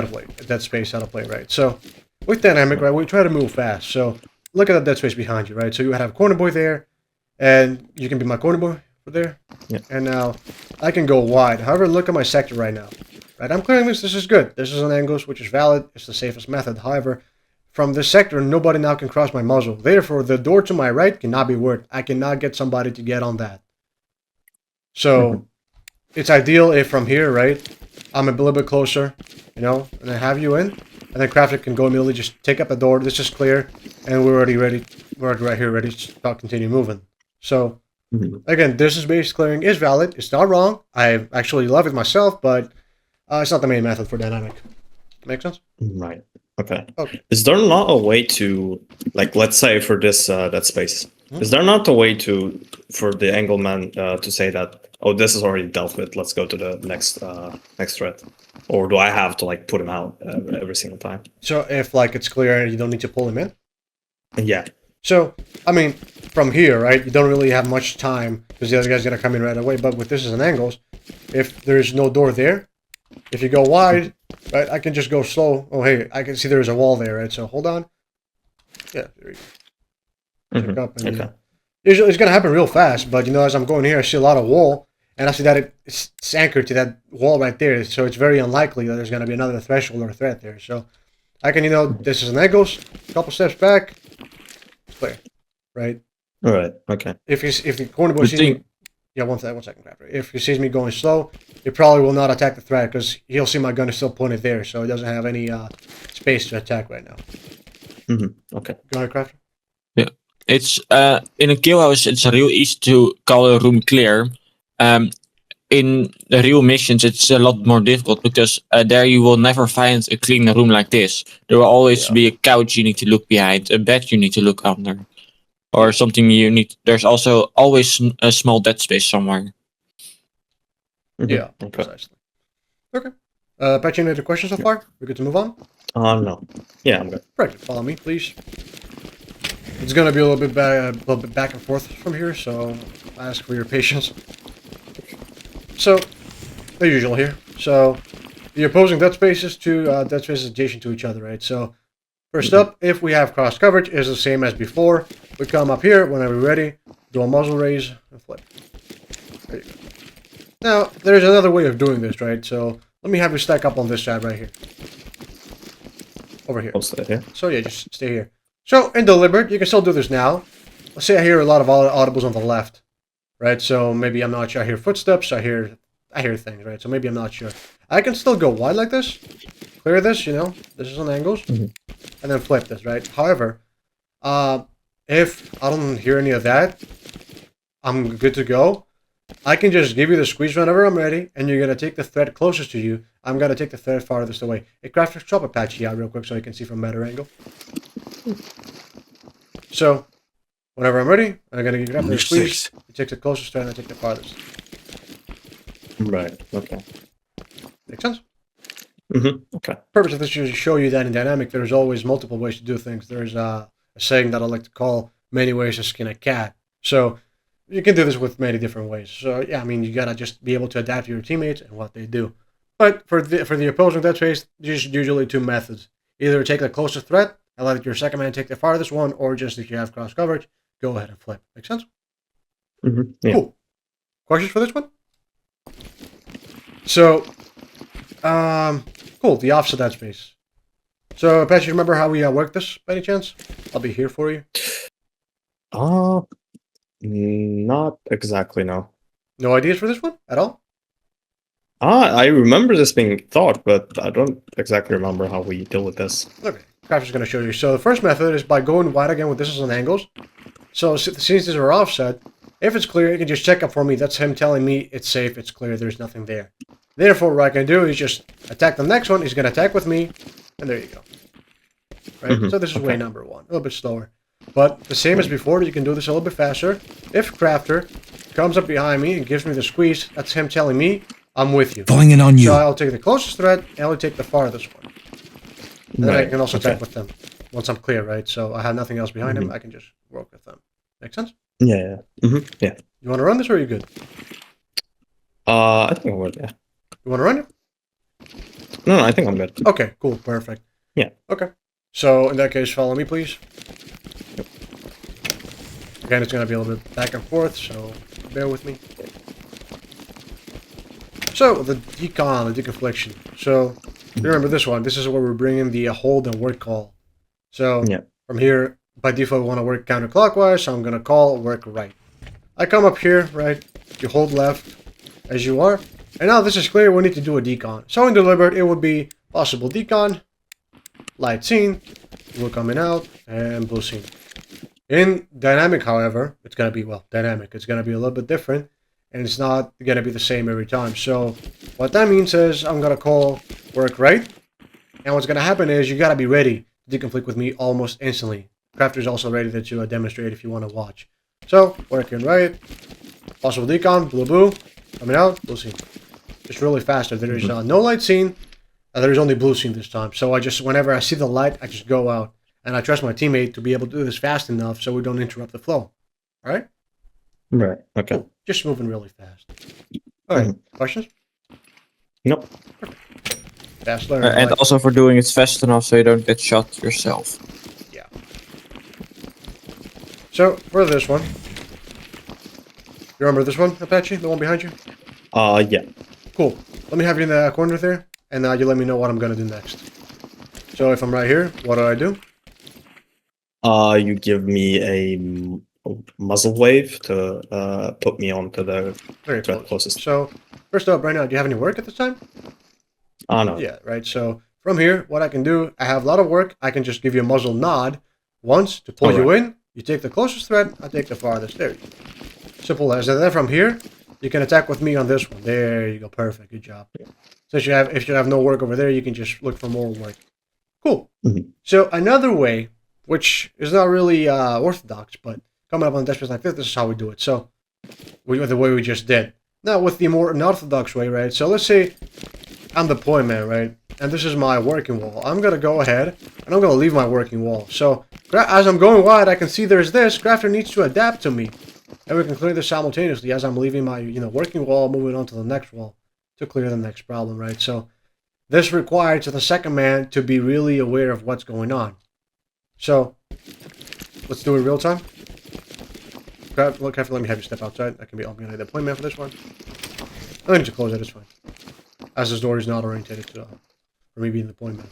out of play, right? So, with dynamic, right, we try to move fast. So, look at that dead space behind you, right? So you have corner boy there, and you can be my corner boy there. Yeah. And now I can go wide. However, look at my sector right now. Right, I'm clearing this. This is good. This is an angle, which is valid. It's the safest method. However, from this sector, nobody now can cross my muzzle. Therefore, the door to my right cannot be worked. I cannot get somebody to get on that. So it's ideal if from here, right, I'm a little bit closer, and I have you in, and then Crafter can go immediately, just take up the door. This is clear, and we're already ready. We're right here, ready to continue moving. So. Again, distance base clearing is valid. It's not wrong. I actually love it myself, but it's not the main method for dynamic. Make sense? Right. Okay. Is there not a way to, like, let's say for this that space, is there not a way for the angle man to say that, oh, this is already dealt with, let's go to the next thread, or do I have to like put him out every single time? So if like it's clear, you don't need to pull him in. Yeah. So I mean, from here, right, you don't really have much time because the other guy's gonna come in right away. But with this as an angles, if there's no door there, if you go wide, right, I can just go slow. Oh, hey, I can see there's a wall there, right? So hold on. Yeah, there you go. Pick up and, Okay. Usually it's gonna happen real fast, but as I'm going here, I see a lot of wall, and I see that it's anchored to that wall right there. So it's very unlikely that there's gonna be another threshold or threat there. So I can, this is an angles, a couple steps back. Clear, right? All right. Okay. If the corner boy sees me, yeah, one second, Crafter. If he sees me going slow, he probably will not attack the threat because he'll see my gun is still pointed there, so he doesn't have any space to attack right now. Okay. Go ahead, Crafter. Yeah, it's in a kill house. It's real easy to call a room clear. In the real missions, it's a lot more difficult because there you will never find a clean room like this. There will always be a couch you need to look behind, a bed you need to look under, or something you need. There's also always a small dead space somewhere. Yeah, precisely. Okay. Patch, any other questions so far? We're good to move on? No. Yeah, I'm good. Right, follow me, please. It's gonna be a little bit back and forth from here, so I ask for your patience. So, the usual here. So, the opposing dead spaces to dead spaces adjacent to each other, right? So, First up, if we have cross coverage, is the same as before. We come up here whenever we're ready, do a muzzle raise, and flip. There you go. Now, there's another way of doing this, right? So, let me have you stack up on this side right here. Over here. I'll stay here. So yeah, just stay here. So, in deliberate, you can still do this now. Let's say I hear a lot of audibles on the left, right? So maybe I'm not sure. I hear footsteps. I hear things, right? So maybe I'm not sure. I can still go wide like this, clear this. This is on angles, and then flip this, right? However, if I don't hear any of that, I'm good to go. I can just give you the squeeze whenever I'm ready, and you're gonna take the thread closest to you. I'm gonna take the thread farthest away. Hey, Crafter, chop Apache out real quick so you can see from a better angle. So, whenever I'm ready, I'm gonna give you the squeeze. You take the closest thread, and I take the farthest. Right. Okay. Make sense? Okay. The purpose of this is to show you that in dynamic, there's always multiple ways to do things. There's a saying that I like to call "many ways to skin a cat." So, you can do this with many different ways. So yeah, I mean, you gotta just be able to adapt to your teammates and what they do. But for the opposing deadspace, there's usually two methods. Either take the closest threat and let your second man take the farthest one, or just if you have cross coverage, go ahead and flip. Make sense? Yeah. Cool. Questions for this one? So, cool. The offset deadspace. So, Apache, remember how we work this by any chance? I'll be here for you. Not exactly, no. No ideas for this one at all? I remember this being thought, but I don't exactly remember how we deal with this. Okay, Crafter's going to show you. So the first method is by going wide again with this is on angles. So since these are offset, if it's clear, you can just check up for me. That's him telling me it's safe, it's clear, there's nothing there. Therefore, what I can do is just attack the next one. He's going to attack with me, and there you go. Right? So this is way number one. A little bit slower. But the same as before, you can do this a little bit faster. If Crafter comes up behind me and gives me the squeeze, that's him telling me, I'm with you. Falling in on you. So I'll take the closest thread, and I'll take the farthest one. And then I can also attack with them once I'm clear, right? So I have nothing else behind him. I can just work with them. Make sense? Yeah. Yeah. You want to run this, or are you good? I think I would. Yeah. You want to run it? No, I think I'm good. Okay, cool, perfect. Yeah. Okay. So in that case, follow me, please. Again, it's going to be a little bit back and forth, so bear with me. So, the deconfliction. So, you remember this one. This is where we're bringing the hold and work call. So, from here, by default, we want to work counterclockwise, so I'm going to call work right. I come up here, right? You hold left, as you are. And now this is clear, we need to do a decon. So, in deliberate, it would be possible decon, light scene, blue coming out, and blue scene. In dynamic, however, it's going to be, dynamic. It's going to be a little bit different. And it's not going to be the same every time. So what that means is I'm going to call work right. And what's going to happen is you got to be ready to deconflict with me almost instantly. Crafter's also ready to demonstrate if you want to watch. So working right. Possible decon, blue, coming out, blue scene. Just really faster. There is no light scene. And there is only blue scene this time. So whenever I see the light, I just go out. And I trust my teammate to be able to do this fast enough so we don't interrupt the flow. All right? Right. Okay. Cool. Just moving really fast. All right. Questions? Nope. Fast learner. And also for doing it fast enough so you don't get shot yourself. Yeah. So, for this one. You remember this one, Apache? The one behind you? Yeah. Cool. Let me have you in the corner there, and you let me know what I'm going to do next. So, if I'm right here, what do? You give me a muzzle wave to put me onto the Very closest. So, first up, right now, do you have any work at this time? No. Yeah, right. So, from here, what I can do, I have a lot of work. I can just give you a muzzle nod once to pull you in. You take the closest thread, I take the farthest. There you go. Simple as. And then from here, you can attack with me on this one. There you go. Perfect. Good job. Since if you have no work over there, you can just look for more work. Cool. So, another way, which is not really orthodox, but coming up on deadspace like this is how we do it. So, the way we just did. Now, with the more unorthodox way, right? So, let's say I'm the point man, right? And this is my working wall. I'm going to go ahead, and I'm going to leave my working wall. So, as I'm going wide, I can see there's this. Crafter needs to adapt to me. And we can clear this simultaneously as I'm leaving my, working wall, moving on to the next wall to clear the next problem, right? So, this requires the second man to be really aware of what's going on. So, let's do it real time. Look, careful, let me have you step outside. That can be open the point man for this one. I need to close it, it's fine. As this door is not orientated to, for me being the point man.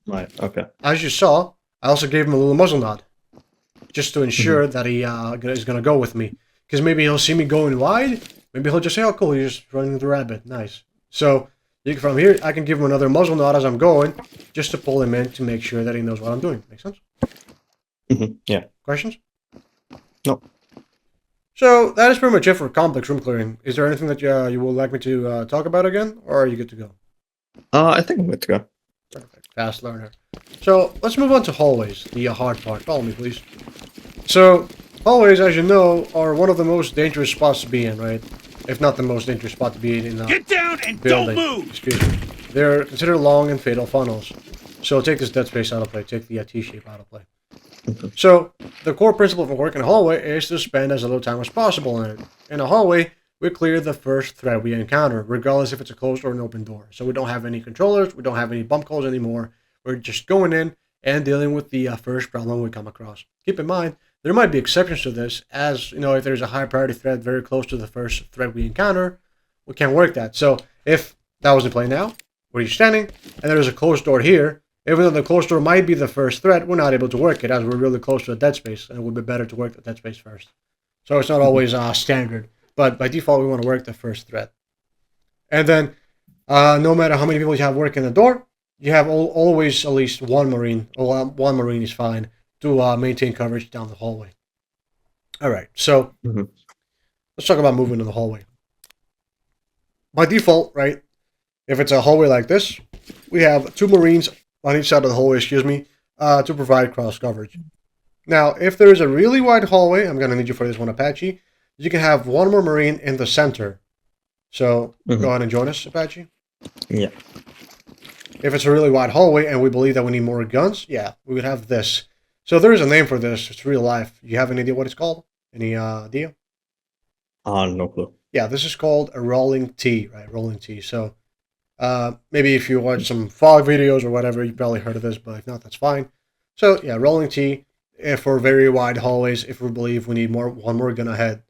Right. Okay. As you saw, I also gave him a little muzzle nod. Just to ensure that he is going to go with me. Because maybe he'll see me going wide. Maybe he'll just say, oh, cool, you're just running the rabbit. Nice. So, from here, I can give him another muzzle nod as I'm going. Just to pull him in to make sure that he knows what I'm doing. Make sense? Yeah. Questions? No. So, that is pretty much it for complex room clearing. Is there anything that you would like me to talk about again? Or are you good to go? I think I'm good to go. Perfect. Fast learner. So, let's move on to hallways. The hard part. Follow me, please. So, hallways, as you know, are one of the most dangerous spots to be in, right? If not the most dangerous spot to be in Get down and building. don't move! Excuse me. They're considered long and fatal funnels. So take this dead space out of play. Take the T-shape out of play. So, the core principle of working a hallway is to spend as little time as possible in it. In a hallway, we clear the first threat we encounter, regardless if it's a closed or an open door. So we don't have any controllers, we don't have any bump calls anymore. We're just going in and dealing with the first problem we come across. Keep in mind, there might be exceptions to this, as, you know, if there's a high priority threat very close to the first threat we encounter, we can't work that. So, if that was in play now, where you're standing, and there's a closed door here, even though the closed door might be the first threat, we're not able to work it, as we're really close to a dead space, and it would be better to work the dead space first. So it's not always standard, but by default, we want to work the first threat. And then, no matter how many people you have working the door, you have always at least one Marine, or one Marine is fine, to maintain coverage down the hallway. Alright, so let's talk about moving in the hallway. By default, right, if it's a hallway like this, we have 2 Marines on each side of the hallway, to provide cross coverage. Now, if there is a really wide hallway, I'm going to need you for this one, Apache, you can have 1 more Marine in the center. So, go ahead and join us, Apache. Yeah. If it's a really wide hallway and we believe that we need more guns, yeah, we would have this. So there is a name for this. It's real life. You have any idea what it's called? Any idea? No clue. Yeah, this is called a rolling T, right? Rolling T. So maybe if you watch some fog videos or whatever, you probably heard of this, but if not, that's fine. So yeah, rolling T for very wide hallways. If we believe we need one more gun ahead,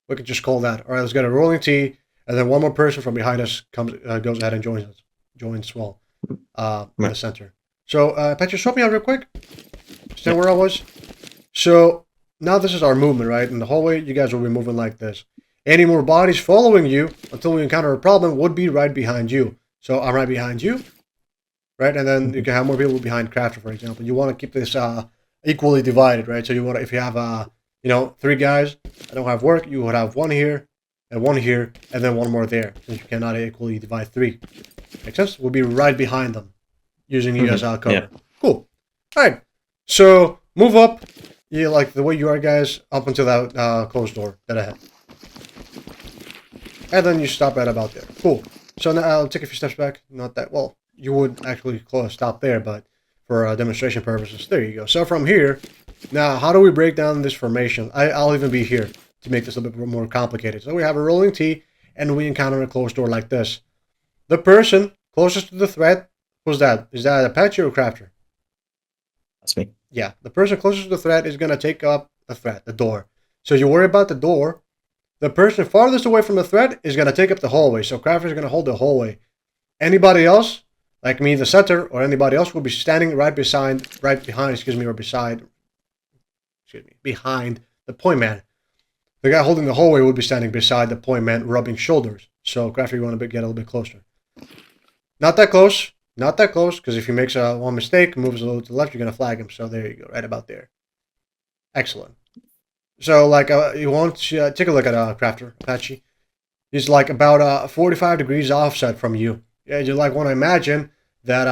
we could just call that. All right, let's get a rolling T, and then one more person from behind us goes ahead and joins us. Joins well in the center. So Patrick, swap me out real quick. Stand where I was. So now this is our movement, right? In the hallway, you guys will be moving like this. Any more bodies following you until we encounter a problem would be right behind you. So I'm right behind you, right? And then you can have more people behind Crafter, for example. You want to keep this equally divided, right? So you want to, if you have 3 guys that don't have work, you would have 1 here and 1 here, and then 1 more there, since you cannot equally divide 3. Make sense? We'll be right behind them, using you as cover. Yeah. Cool. All right. So move up, like the way you are, guys, up until that closed door that I had. And then you stop right about there. Cool. So now I'll take a few steps back. Not that, well, you would actually stop there, but for demonstration purposes, there you go. So from here, now how do we break down this formation? I'll even be here to make this a little bit more complicated. So we have a rolling T, and we encounter a closed door like this. The person closest to the threat, who's that? Is that Apache or Crafter? That's me. Yeah, the person closest to the threat is going to take up the threat, the door. So you worry about the door. The person farthest away from the threat is going to take up the hallway. So Crafter is going to hold the hallway. Anybody else, like me, the center, or anybody else, will be standing behind the point man. The guy holding the hallway would be standing beside the point man, rubbing shoulders. So Crafter, you want to get a little bit closer. Not that close. Not that close, because if he makes one mistake, moves a little to the left, you're going to flag him. So there you go, right about there. Excellent. So, like, you want to take a look at Crafter, Apache. He's like about 45 degrees offset from you. Yeah, you like want to imagine that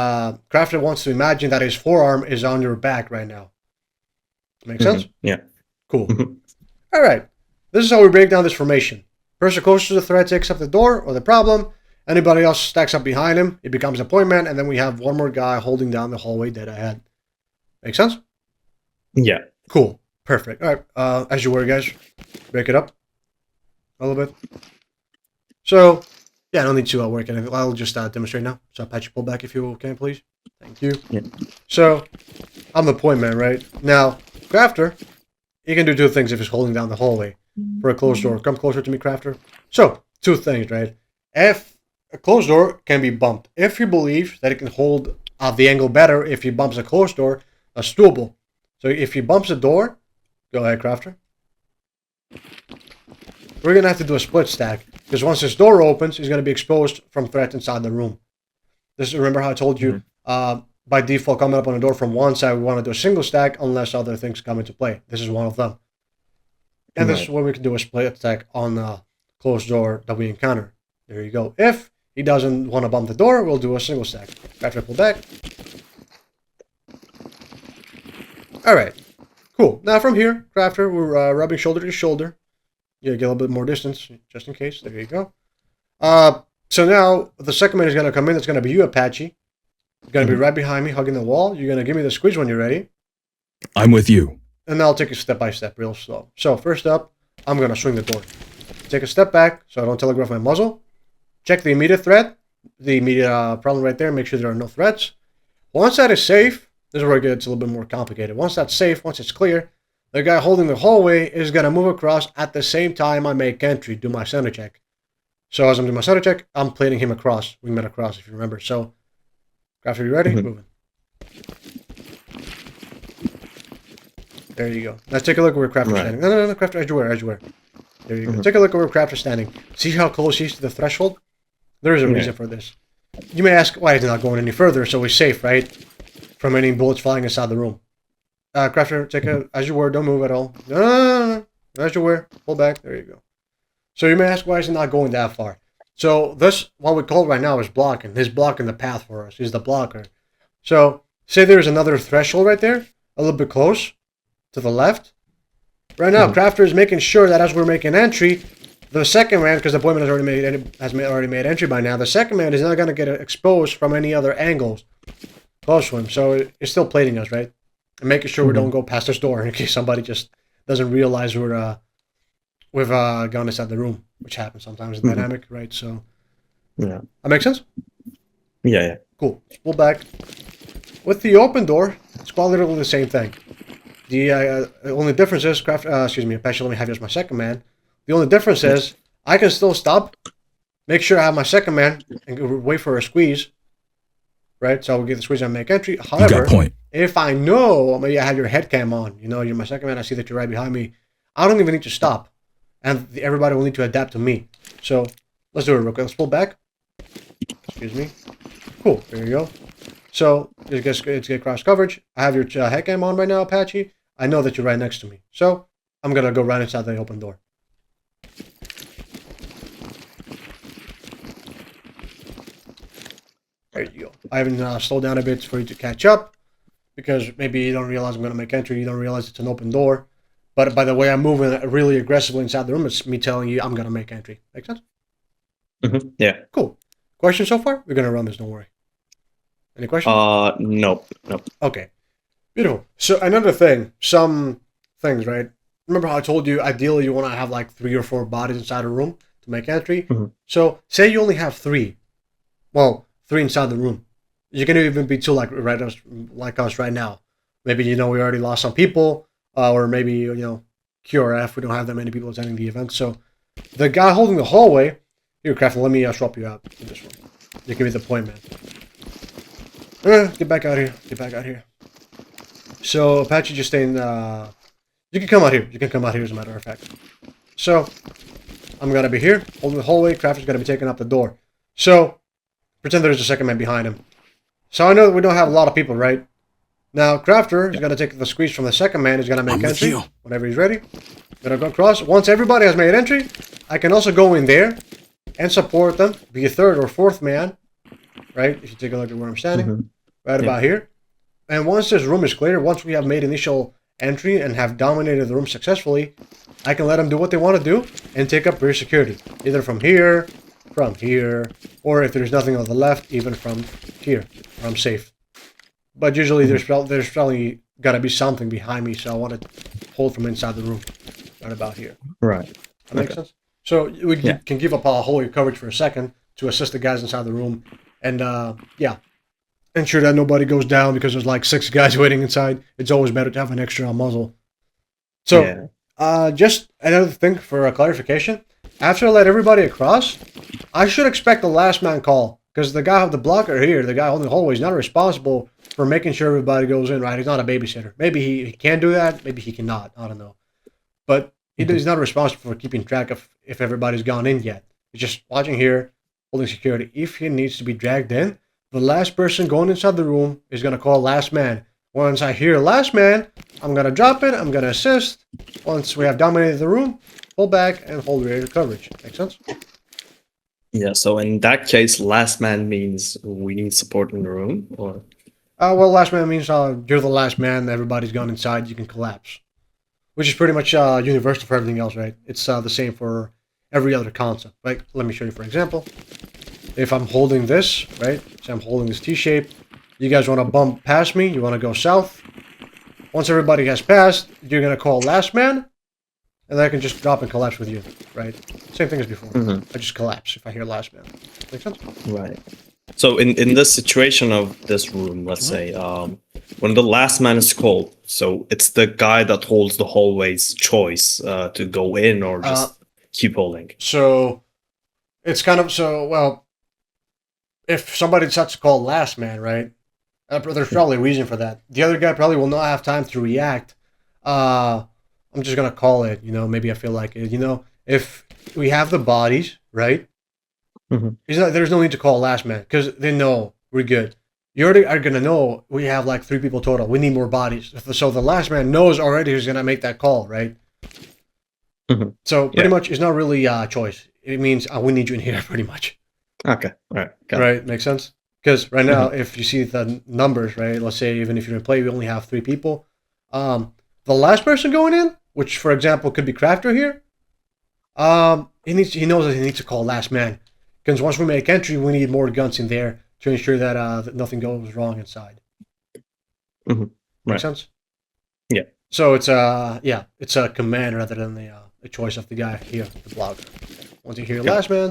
Crafter wants to imagine that his forearm is on your back right now. Make sense? Yeah. Cool. All right. This is how we break down this formation. Person closest to the threat takes up the door or the problem. Anybody else stacks up behind him. It becomes a point man, and then we have 1 more guy holding down the hallway dead ahead. Make sense? Yeah. Cool. Perfect. All right. As you were, guys, break it up a little bit. So Yeah, I don't need to work anything. I'll just demonstrate now. So Apache, pull back if you can, please. Thank you. Yeah. So, I'm the point man, right? Now, Crafter, he can do two things if he's holding down the hallway for a closed door. Come closer to me, Crafter. So, two things, right? If a closed door can be bumped. If he believes that it can hold the angle better if he bumps a closed door, that's doable. So if he bumps a door, go ahead, Crafter. We're going to have to do a split stack. Because once this door opens, he's going to be exposed from threats inside the room. Remember how I told you, by default, coming up on a door from one side, we want to do a single stack unless other things come into play. This is one of them. And this is where we can do a split stack on the closed door that we encounter. There you go. If he doesn't want to bump the door, we'll do a single stack. Crafter, pull back. Alright. Cool. Now from here, Crafter, we're rubbing shoulder to shoulder. Yeah, get a little bit more distance, just in case. There you go. So now, the second man is going to come in. It's going to be you, Apache. You're going to be right behind me, hugging the wall. You're going to give me the squeeze when you're ready. I'm with you. And I'll take it step by step, real slow. So, first up, I'm going to swing the door. Take a step back, so I don't telegraph my muzzle. Check the immediate threat. The immediate problem right there. Make sure there are no threats. Once that is safe, this is where it gets a little bit more complicated. Once that's safe, once it's clear, the guy holding the hallway is going to move across at the same time I make entry, do my center check. So as I'm doing my center check, I'm plating him across. We met across, if you remember. So, Crafter, you ready? Moving. There you go. Let's take a look at where Crafter's standing. No, Crafter, edge where. There you go. Take a look at where Crafter's standing. See how close he is to the threshold? There is a reason for this. You may ask, why is he not going any further? So he's safe, right? From any bullets flying inside the room. Crafter, take a, as you were, don't move at all. No. As you were, pull back. There you go. So you may ask, why is he not going that far? So this, what we call right now is blocking. He's blocking the path for us. He's the blocker. So say there's another threshold right there, a little bit close to the left. Right now, Crafter is making sure that as we're making entry, the second man, because the boyman has already made entry by now, the second man is not going to get exposed from any other angles close to him. So it's still plating us, right? And making sure we don't go past this door in case somebody just doesn't realize we've gone inside the room, which happens sometimes in dynamic, right? So, yeah, that makes sense. Yeah. Cool. Pull back. With the open door, it's quite literally the same thing. The only difference is, Apache, let me have you as my second man. The only difference is I can still stop, make sure I have my second man, and wait for a squeeze. Right, so we'll get the squeeze and make entry. However, if I know, maybe I have your head cam on, you know, you're my second man, I see that you're right behind me, I don't even need to stop. And everybody will need to adapt to me. So, let's do it real quick. Let's pull back. Excuse me. Cool, there you go. So, it's get cross coverage. I have your head cam on right now, Apache. I know that you're right next to me. So, I'm going to go right inside the open door. There you go. I haven't slowed down a bit for you to catch up, because maybe you don't realize I'm going to make entry, you don't realize it's an open door. But by the way I'm moving really aggressively inside the room, it's me telling you I'm going to make entry. Make sense? Yeah. Cool. Questions so far? We're going to run this, don't worry. Any questions? Nope. Okay. Beautiful. So another thing, some things, right? Remember how I told you, ideally you want to have like 3 or 4 bodies inside a room to make entry? So say you only have 3. Well, 3 inside the room. You can even be 2 like us right now. Maybe, you know, we already lost some people, or maybe, you know, QRF, we don't have that many people attending the event. So the guy holding the hallway, here, Crafter, let me swap you out to this one. You can be the point man. Get back out here. Get back out here. So Apache just staying, you can come out here. You can come out here as a matter of fact. So I'm going to be here, holding the hallway. Crafter's going to be taking up the door. So pretend there's a second man behind him. So I know that we don't have a lot of people, right? Now, Crafter is going to take the squeeze from the second man. He's going to make entry whenever he's ready. Going to go across. Once everybody has made entry, I can also go in there and support them. Be a 3rd or 4th man, right? If you take a look at where I'm standing, right about here. And once this room is clear, once we have made initial entry and have dominated the room successfully, I can let them do what they want to do and take up rear security. Either from here, or if there's nothing on the left, even from here, where I'm safe. But usually there's probably got to be something behind me, so I want to hold from inside the room, right about here. Right. That makes sense? So we can give up a whole coverage for a second, to assist the guys inside the room, and yeah, ensure that nobody goes down because there's like 6 guys waiting inside. It's always better to have an extra muzzle. So, just another thing for a clarification. After I let everybody across, I should expect the last man call. Because the guy with the blocker here, the guy holding the hallway, is not responsible for making sure everybody goes in, right? He's not a babysitter. Maybe he can do that. Maybe he cannot. I don't know. But he's not responsible for keeping track of if everybody's gone in yet. He's just watching here, holding security. If he needs to be dragged in, the last person going inside the room is going to call last man. Once I hear last man, I'm going to drop it. I'm going to assist. Once we have dominated the room, pull back and hold rear coverage. Make sense? Yeah, so in that case, last man means we need support in the room, or? Well, last man means you're the last man, everybody's gone inside, you can collapse. Which is pretty much universal for everything else, right? It's the same for every other concept, right? Let me show you for example. If I'm holding this, right? So I'm holding this T-shape. You guys want to bump past me, you want to go south. Once everybody has passed, you're going to call last man, and then I can just drop and collapse with you, right? Same thing as before. I just collapse if I hear last man. Make sense? Right. So in this situation of this room, let's say, when the last man is called, so it's the guy that holds the hallway's choice to go in or just keep holding. So it's kind of well, if somebody decides to call last man, right? There's probably a reason for that. The other guy probably will not have time to react. I'm just gonna call it, maybe I feel like it, if we have the bodies, right? There's no need to call last man, because they know we're good. You already are gonna know we have like 3 people total. We need more bodies. So the last man knows already who's gonna make that call, right? So pretty much it's not really a choice. It means we need you in here pretty much. Okay, right. Right, makes sense? Because right now, if you see the numbers, right, let's say even if you're in play, we only have 3 people. The last person going in, which for example could be Crafter here, he knows that he needs to call last man. Because once we make entry, we need more guns in there to ensure that nothing goes wrong inside. Make sense? Yeah. So it's a command rather than the choice of the guy here, the blocker. Once you hear last man,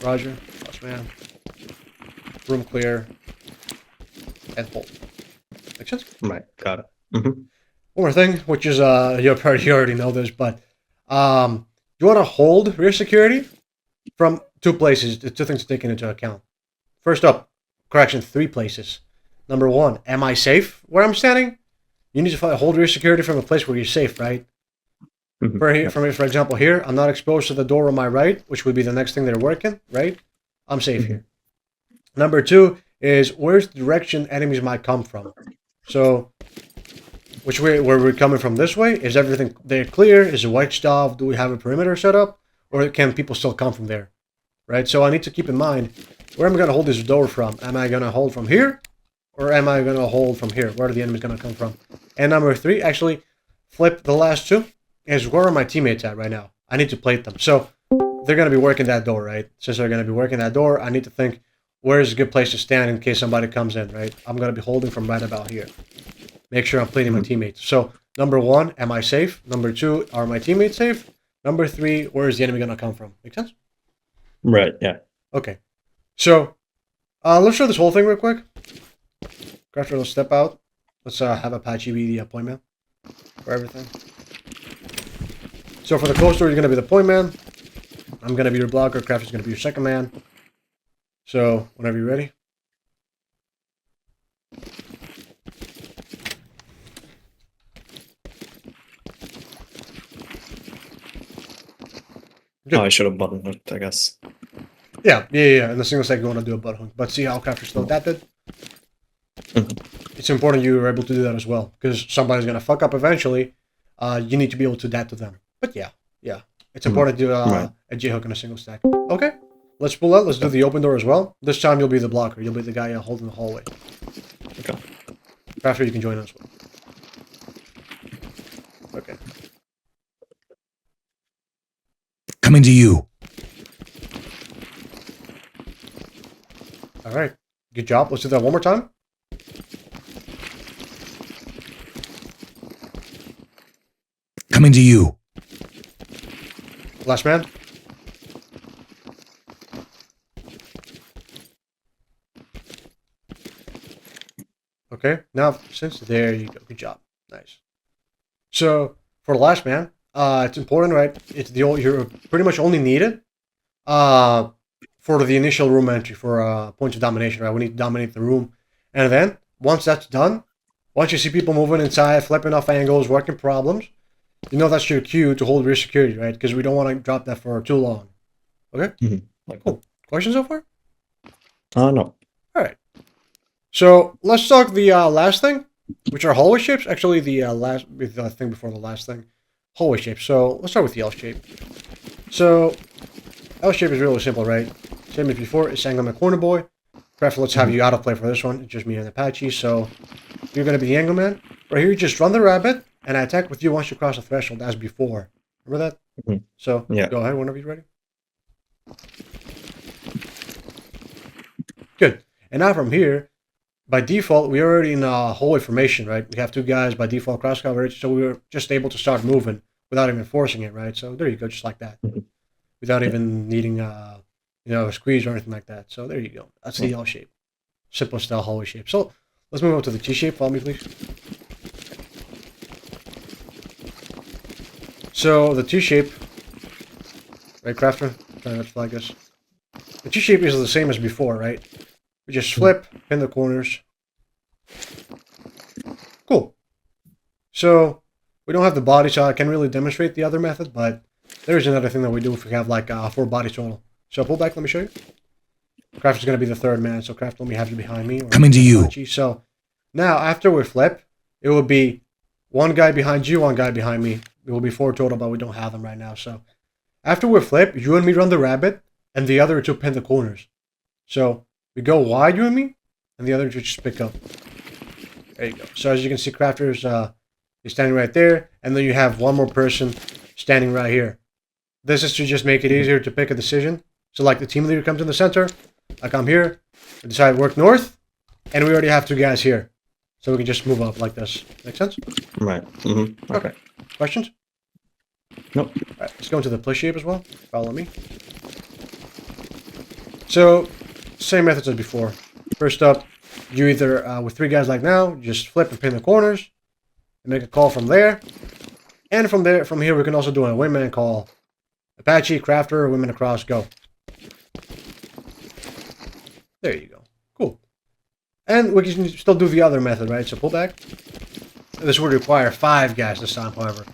Roger, last man, room clear, and hold. Make sense? Right, got it. One more thing, which is you already know this, but you want to hold rear security from 2 places. 2 things to take into account. First up, 3 places. Number 1, am I safe where I'm standing? You need to hold rear security from a place where you're safe, right? For example, here, I'm not exposed to the door on my right, which would be the next thing they're working, right? I'm safe here. Number 2 is where's the direction enemies might come from. So, which way, where we're coming from this way? Is everything there clear? Is it white stuff? Do we have a perimeter set up? Or can people still come from there? Right? So I need to keep in mind, where am I going to hold this door from? Am I going to hold from here? Or am I going to hold from here? Where are the enemies going to come from? And number 3, actually, flip the last 2, is where are my teammates at right now? I need to plate them. So they're going to be working that door, right? Since they're going to be working that door, I need to think, where is a good place to stand in case somebody comes in, right? I'm going to be holding from right about here. Make sure I'm plating my teammates. So, number 1, am I safe? Number 2, are my teammates safe? Number 3, where is the enemy going to come from? Make sense? Right, yeah. Okay. So, let's show this whole thing real quick. Crafter, let's step out. Let's have Apache be the point man for everything. So, for the close door, you're going to be the point man. I'm going to be your blocker. Crafter's going to be your second man. So, whenever you're ready. Oh, I should have button hooked, I guess. Yeah. In the single stack, you want to do a butt hook. But see how Crafter's still adapted? It's important you're able to do that as well. Because somebody's going to fuck up eventually. You need to be able to adapt to them. But yeah. It's important to do a J-hook in a single stack. Okay. Let's pull out. Let's do the open door as well. This time you'll be the blocker. You'll be the guy holding the hallway. Okay. Crafter, you can join us as well. Okay. Coming to you. All right. Good job. Let's do that one more time. Coming to you. Okay, now since there you go. Good job. Nice. So for the last man, it's important, right? It's you're pretty much only needed for the initial room entry for points of domination, right? We need to dominate the room. And then once that's done, once you see people moving inside, flipping off angles, working problems, you know that's your cue to hold rear security, right? Because we don't want to drop that for too long. Okay? Cool. Questions so far? No. All right. So let's talk the last thing, which are hallway shapes. Actually, the thing before the last thing, hallway shapes. So let's start with the L shape. So L shape is really simple, right? Same as before. It's angle man corner boy. Prefer, let's have you out of play for this one. It's just me and Apache. So you're going to be the angle man. Right here, you just run the rabbit, and I attack with you once you cross the threshold, as before. Remember that? So Yeah. Go ahead whenever you're ready. Good. And now from here, by default, we're already in a hallway formation, right? We have two guys by default cross coverage, so we were just able to start moving without even forcing it, right? So there you go, just like that, without even needing a squeeze or anything like that. So there you go. That's the L shape, simple style hallway shape. So let's move on to the T shape. Follow me, please. So the T shape, right, Crafter? Trying not to flag us. The T shape is the same as before, right? We just flip, pin the corners. Cool. So we don't have the body, so I can't really demonstrate the other method, but there's another thing that we do if we have like 4 bodies total. So pull back, let me show you. Craft is going to be the third man, so Craft, let me have you behind me. Coming to you. So now after we flip, it will be one guy behind you, one guy behind me. It will be 4 total, but we don't have them right now. So after we flip, you and me run the rabbit, and the other 2 pin the corners. So we go wide, you and me, and the other 2 just pick up. There you go. So as you can see, Crafter's is standing right there, and then you have one more person standing right here. This is to just make it easier to pick a decision. So like the team leader comes in the center, I come here, I decide to work north, and we already have 2 guys here. So we can just move up like this. Make sense? Right. Okay. Questions? Nope. All right, let's go into the push shape as well. Follow me. So, same methods as before. First up, you either, with 3 guys like now, just flip and pin the corners, and make a call from there. And from here, we can also do a wingman call. Apache, Crafter, women across, go. There you go. Cool. And we can still do the other method, right? So pull back. This would require 5 guys this time, however.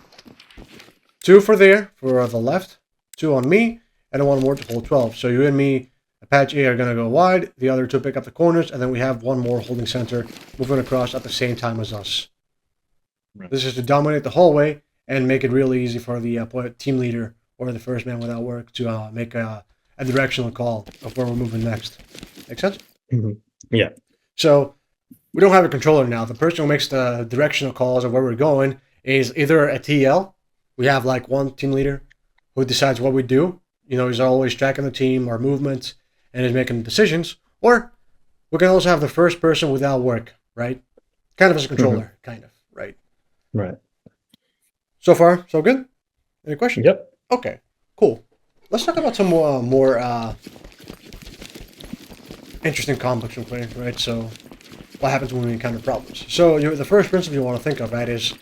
2 for there, for the left. 2 on me, and 1 more to hold 12. So you and me, Apache, are going to go wide. The other 2 pick up the corners, and then we have 1 more holding center moving across at the same time as us. Right. This is to dominate the hallway and make it really easy for the team leader or the first man without work to make a directional call of where we're moving next. Make sense? Yeah. So we don't have a controller now. The person who makes the directional calls of where we're going is either a TL. We have like 1 team leader who decides what we do. You know, he's always tracking the team, our movements, and is making decisions. Or we can also have the first person without work, right? Kind of as a controller, kind of, right? Right. So far, so good? Any questions? Yep. Okay, cool. Let's talk about some more interesting complex clearing, right? So what happens when we encounter problems? So the first principle you want to think of, right, is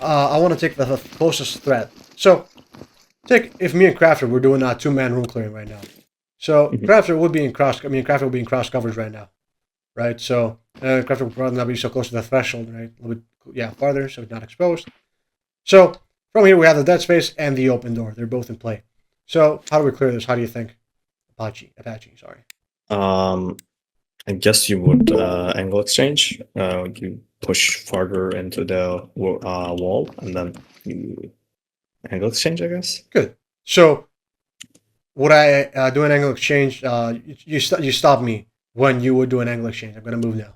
I want to take the closest threat. So if me and Crafter, we're doing a 2-man room clearing right now. So Crafter would be in Crafter will be in cross coverage right now, right? So Crafter will probably not be so close to the threshold, right? A little bit, farther, so it's not exposed. So from here we have the dead space and the open door. They're both in play. So how do we clear this? How do you think? Apache, sorry. I guess you would angle exchange. You push farther into the wall, and then you angle exchange, I guess. Good. So would I do an angle exchange? You stop me when you would do an angle exchange. I'm gonna move now.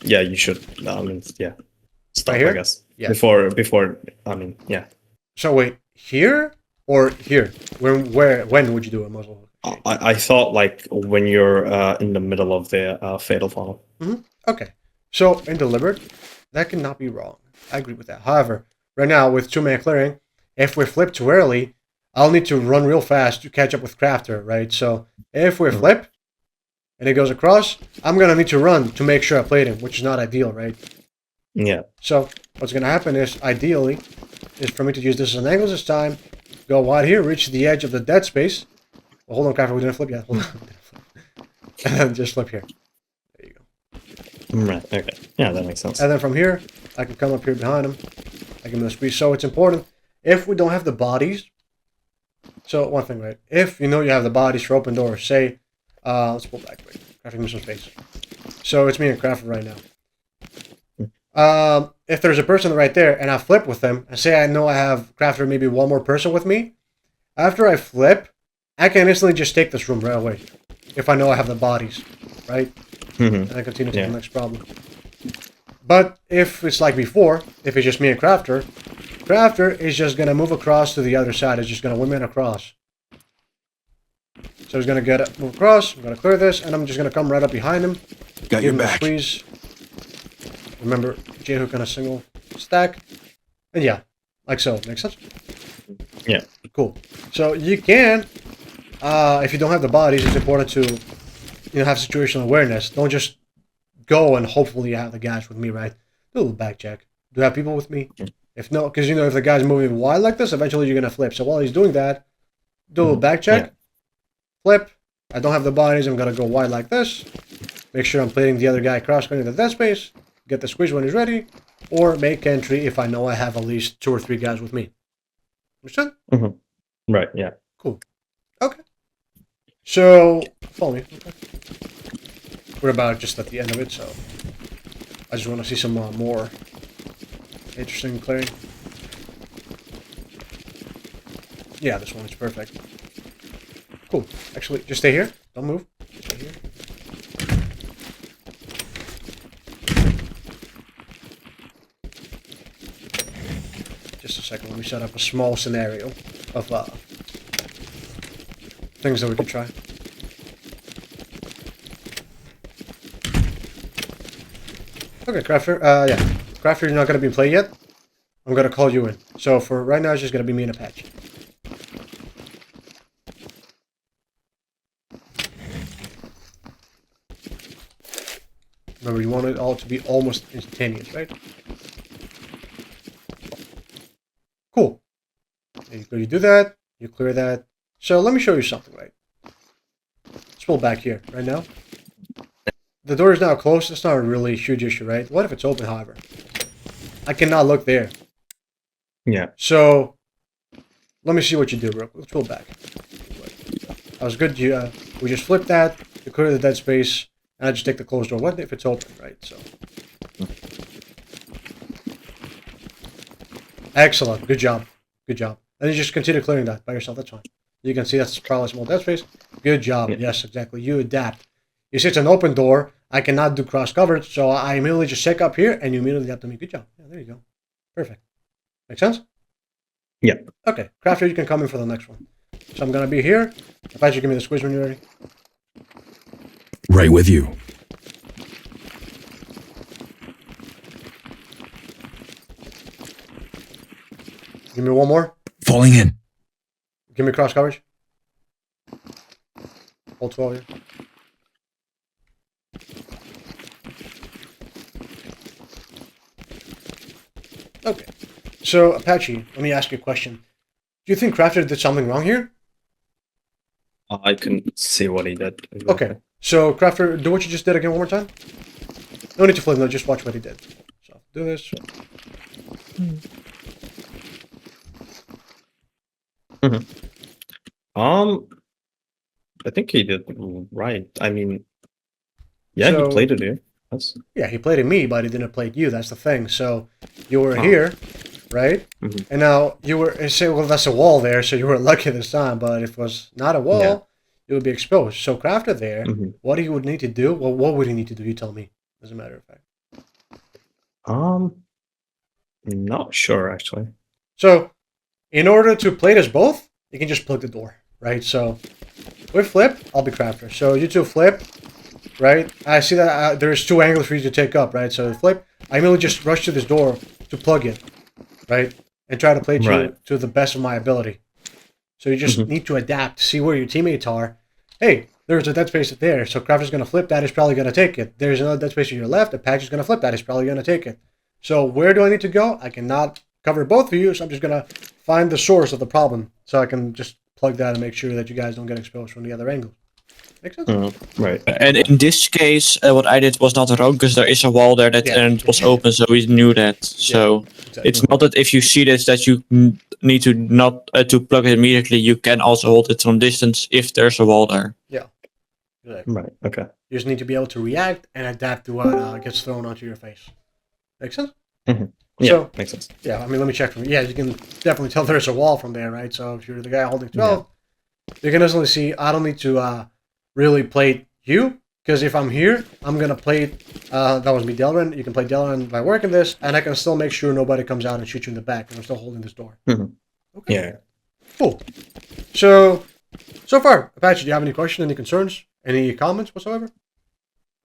Yeah, you should. Stop. Right here? I guess. Yeah. Before. Yeah. So wait, here or here? When would you do a muzzle? I thought like when you're in the middle of the fatal funnel. Okay. So in deliberate, that cannot be wrong. I agree with that. However, right now with 2-man clearing, if we flip too early, I'll need to run real fast to catch up with Crafter, right? So if we flip, and it goes across, I'm gonna need to run to make sure I played him, which is not ideal, right? Yeah. So what's gonna happen is, ideally, is for me to use this as an angle this time, go wide here, reach the edge of the dead space. Well, hold on, Crafter, we didn't flip yet. Hold on. And then just flip here. There you go. Right. Okay. Yeah, that makes sense. And then from here, I can come up here behind him. I can move squeeze. So it's important, if we don't have the bodies. So one thing, right? If you know you have the bodies for open doors, say, let's pull back. Wait, Crafter, move some space. So it's me and Crafter right now. If there's a person right there and I flip with them, and say I know I have Crafter, maybe one more person with me, after I flip, I can instantly just take this room right away. If I know I have the bodies, right? And I continue to the next problem. But if it's like before, if it's just me and Crafter, Crafter is just going to move across to the other side. It's just going to wingman across. So he's going to move across. I'm going to clear this, and I'm just going to come right up behind him. Got Give your him a back. squeeze. Remember, J-hook on a single stack. And yeah, like so. Makes sense? Yeah. Cool. So you can, if you don't have the bodies, it's important to, have situational awareness. Don't just go and hopefully you have the guys with me, right? Do a little back check. Do you have people with me? If no, because if the guy's moving wide like this, eventually you're gonna flip. So while he's doing that, do a little back check. Flip. I don't have the bodies. I'm gonna go wide like this. Make sure I'm plating the other guy across going to the dead space. Get the squeeze when he's ready, or make entry if I know I have at least 2 or 3 guys with me. Understood? Right. Yeah. Cool. Okay. So follow me. Okay. We're about just at the end of it, so I just want to see some more interesting clearing. Yeah, this one is perfect. Cool. Actually, just stay here. Don't move. Stay here. Just a second. Let me set up a small scenario of things that we could try. Okay, Crafter. Yeah. Crafter, you're not going to be in play yet. I'm going to call you in. So for right now, it's just going to be me and Apache. Remember, you want it all to be almost instantaneous, right? Cool. You do that. You clear that. So let me show you something, right? Let's pull back here right now. The door is now closed. It's not a really huge issue, right? What if it's open, however? I cannot look there. Yeah. So let me see what you do, bro. Let's pull back. That was good. You, we just flip that. You clear the dead space. And I just take the closed door. What if it's open, right? So excellent. Good job. Good job. And you just continue clearing that by yourself. That's fine. You can see that's probably a small dead space. Good job. Yes, exactly. You adapt. You see it's an open door. I cannot do cross coverage, so I immediately just check up here, and you immediately adapt to me. Good job. Yeah, there you go. Perfect. Make sense? Yeah. Okay. Crafter, you can come in for the next one. So I'm going to be here. Apache, give me the squeeze when you're ready. Right with you. Give me one more. Falling in. Give me cross coverage. Hold 12 here. Okay. So, Apache, let me ask you a question. Do you think Crafter did something wrong here? I couldn't see what he did. Okay. So, Crafter, do what you just did again one more time. No need to flip, no, just watch what he did. So, do this. I think he did right. I mean, yeah, So- he played it here. That's Yeah, he played at me, but he didn't play at you. That's the thing. So, you were here, right? Mhm. And now you were, and say, well, that's a wall there, so you were lucky this time. But if it was not a wall, Yeah. it would be exposed. So, Crafter there, Mhm. what he would need to do, well, what would he need to do? You tell me, as a matter of fact. not sure actually. So, in order to plate us both, you can just plug the door, right? So, we flip, I'll be Crafter. So, you two flip, right? I see that there's 2 angles for you to take up, right? So, flip, I merely just rush to this door to plug it, right? And try to plate you Right. to the best of my ability. So, you just Mhm. need to adapt, see where your teammates are. Hey, there's a dead space there, so Crafter's going to flip that, is probably going to take it. There's another dead space to your left, Apache is going to flip that, is probably going to take it. So where do I need to go? I cannot cover both of you, so I'm just going to find the source of the problem, so I can just plug that and make sure that you guys don't get exposed from the other angle. Make sense? Right. And in this case, what I did was not wrong because there is a wall there that Yeah. and it was open, so we knew that. So Exactly. it's not that if you see this that you need to not to plug it immediately. You can also hold it from distance if there's a wall there. Exactly. Right. Okay. You just need to be able to react and adapt to what gets thrown onto your face. Make sense? Yeah, So, makes sense. yeah, I mean, let me check from yeah, you can definitely tell there's a wall from there, right? So if you're the guy holding 12, you can instantly see I don't need to really plate you, because if I'm here, I'm gonna plate that was me, Delrin. You can play Delrin by working this, and I can still make sure nobody comes out and shoots you in the back, and I'm still holding this door. Mhm. Okay. Yeah. Cool. So far, Apache, do you have any questions, any concerns, any comments whatsoever?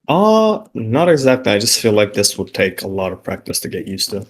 Not exactly. I just feel like this would take a lot of practice to get used to.